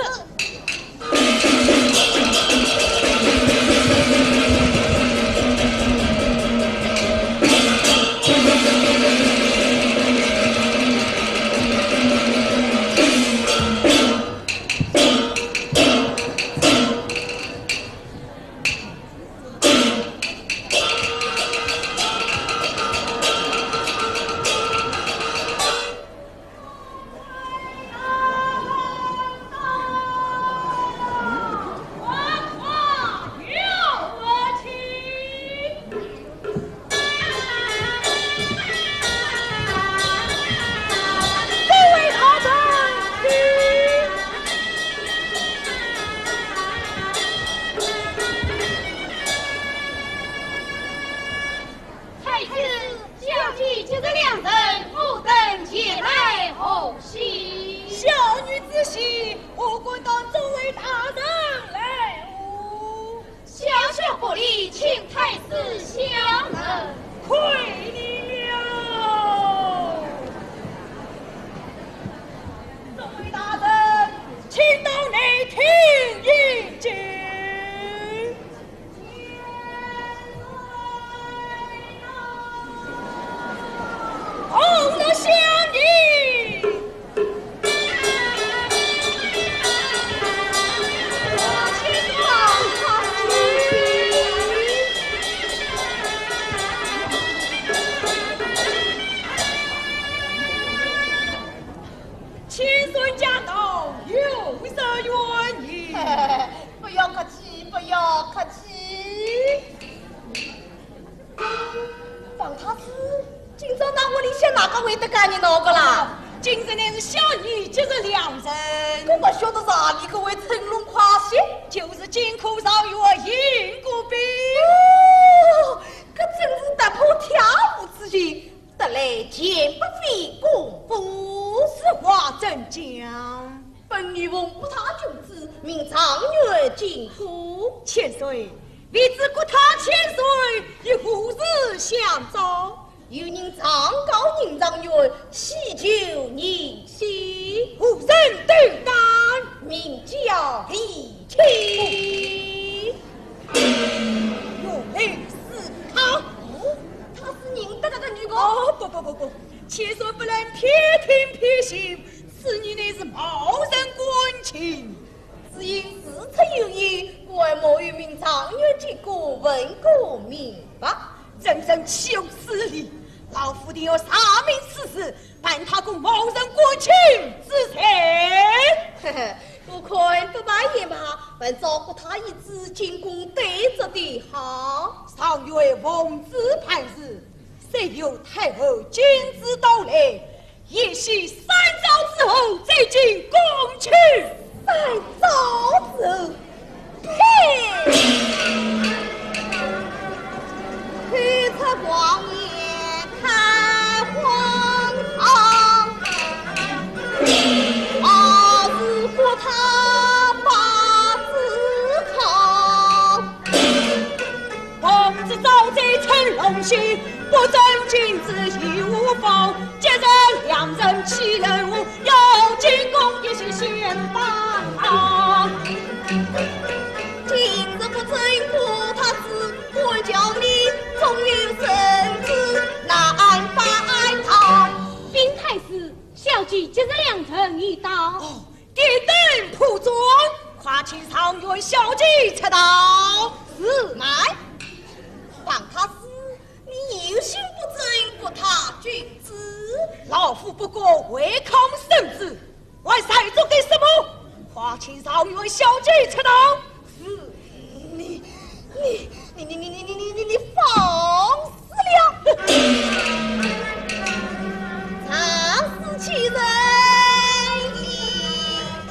放他死，今朝那屋里向哪个会得干你那个啦？今日乃是小女就是良人，我不晓得哪里个会乘龙跨喜，就是金库上有银骨兵。哦，可真是突破跳舞之计，得来剑不费功夫。此话怎讲？本女翁不他君子，名长月金库千岁，未知故他千岁，与何事相招？有人长高人长月，喜求宁息，无人对担，名叫李清。原来是他。哦，他是认得这个女哦，工。不，千岁不能偏听偏信，此女乃是冒人官情。只因事出有因，怪莫与民长月结果问个明白。真岂有此理！老夫定要杀命此事，判他共冒人官情之罪。嘿嘿，我看不把也罢，本照顾他一支进宫对着的好。上月奉旨判事，谁有太后亲自到来，也许3朝之后再进宫去。3朝之后，呸！推测光夜太荒唐，如果他把自考，奉旨召在陈龙溪，不争君子义无否。接着两人起任务，要进宫也是先办堂。今日不争过他子，我叫你终有生子难拜堂。禀太师，小姐接着良辰已到。哦，点灯铺庄，快请上元小姐出道。是来，放他死，你有心不争过他君子。老夫不过违抗圣旨，还sai做的什么？快请上元小姐出道。是你放肆了！常思其人意不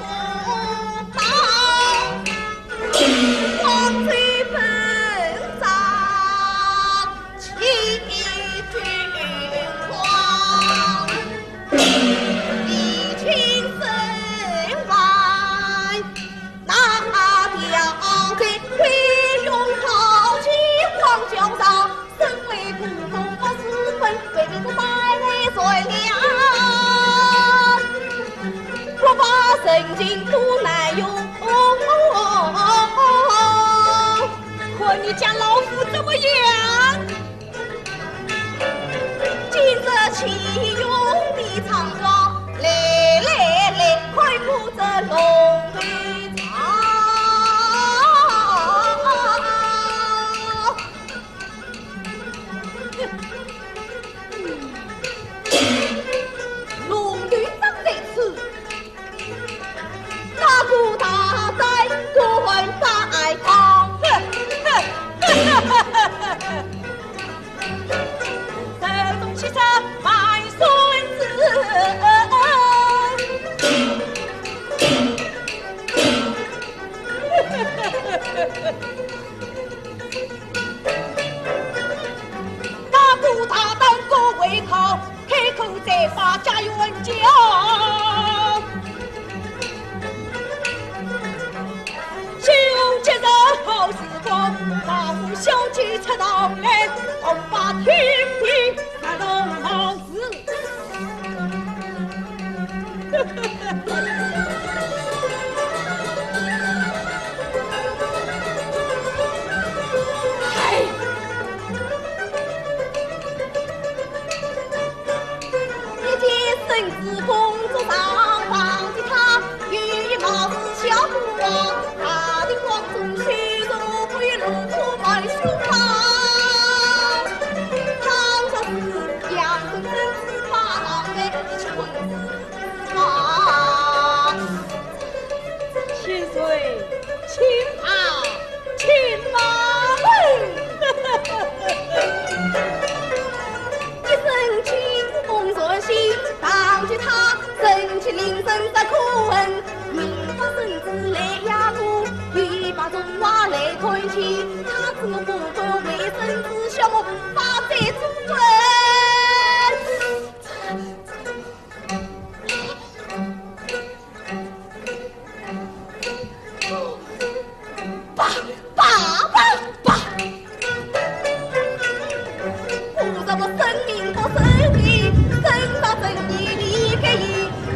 当，黄嘴本长欺君王，李清身外那条贼会用好气黄脚上，身为普通不是分，为民不百为罪了。我把神经都难用，可你将老夫怎么样？今日启用的长装，来，快扶着龙队长。龙队长在此，大姑大在官拜堂。这种汽车卖孙子。大姑大胆各位靠，开口再发家园教。就接着好时光，大夫小姐出道来，恐怕天地不容好事。一见孙子公主上房的他，与貌似小国王，大庭广众虚荣不与露出满胸膛。倘若是养生真是把郎来春子马，千岁，请马，请马！发在主人。爸，我让我生命多生命，生到这个地里给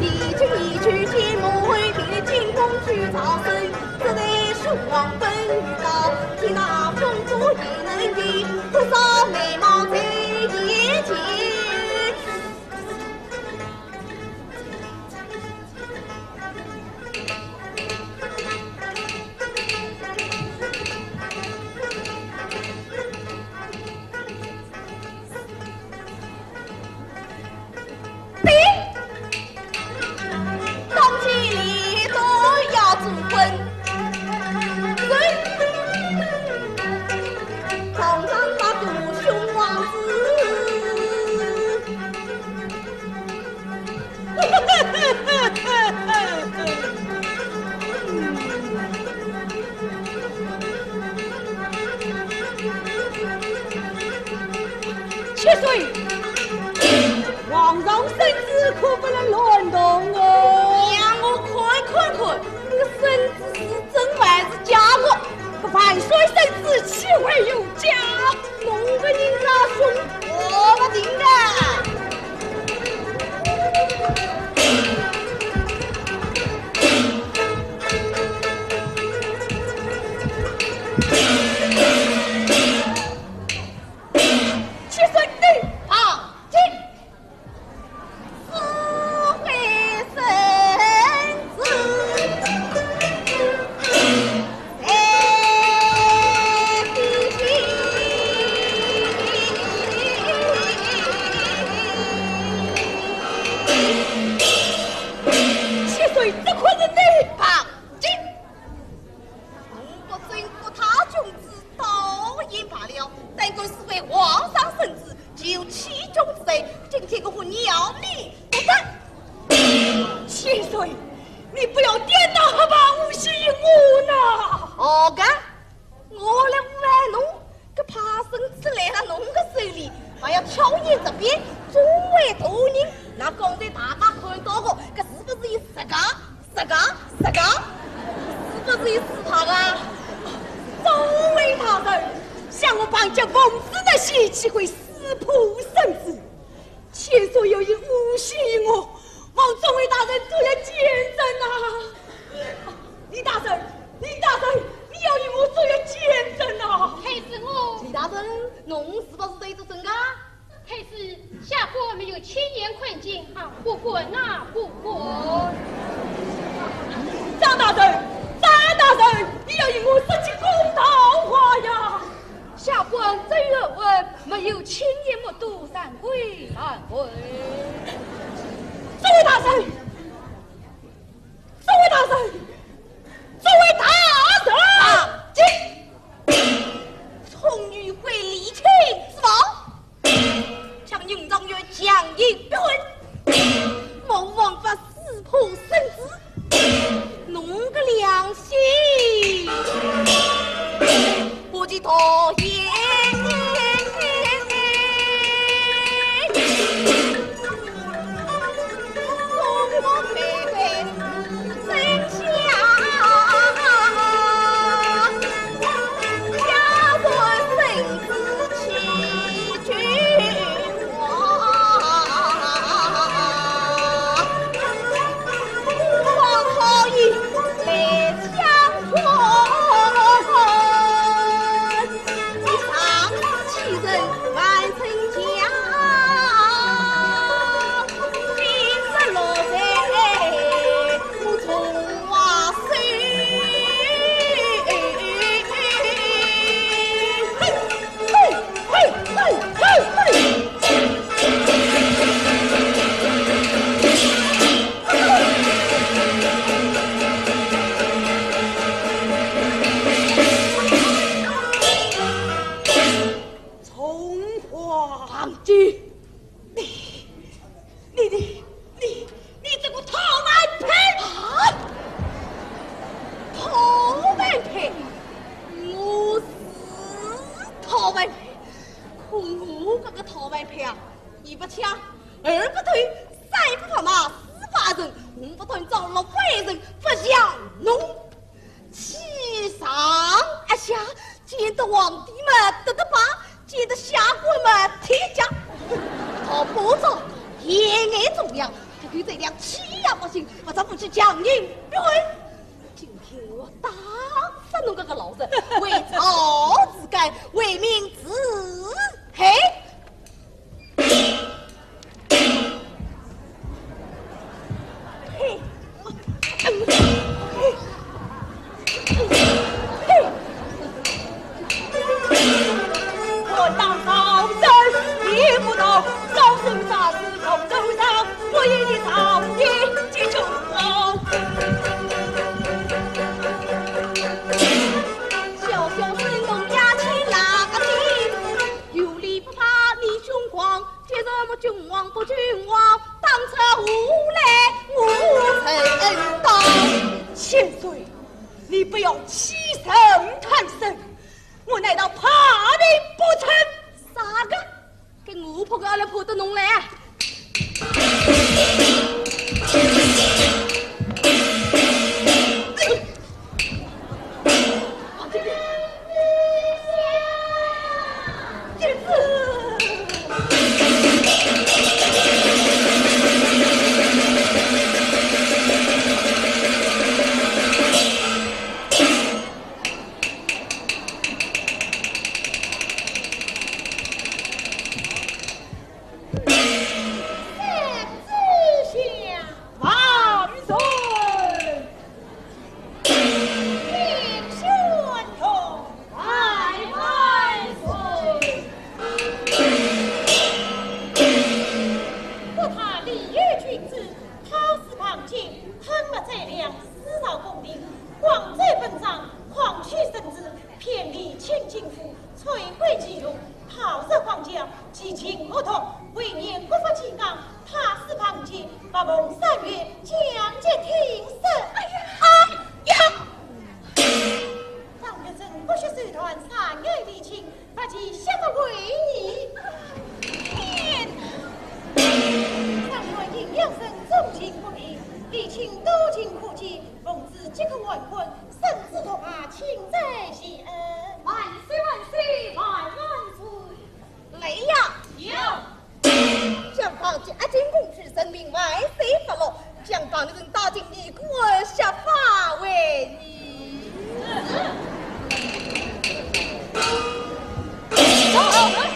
一去天幕会别进宫去朝圣，只得书往本与高，听那风烛也能听，多少美貌在眼前。7岁，皇上圣旨可不能乱动哦。让我看，那个圣旨是真还是假的？这万岁圣旨岂会有假？弄个人拉兄，我不定的。我这个逃外票，一不抢，二不退，三不跑马，四不人，五不退，遭了坏人不想弄。七上八下，见得皇帝们得得把，见得下官们贴家。他不走，也爱中央，他对这辆欺压不行，我咋不去强硬不会？今天我打死侬这个老人，为朝自改，为民自黑。嘿。我当朝人也不懂，朝生杀死同州上，我也的朝野记住我。小小神农家亲哪个亲？有理不怕你凶狂，见什么君王不君王，当车无来无承担。千岁，你不要欺神贪生，我难道怕你不成？啥个？给我婆个阿拉婆得弄来！好。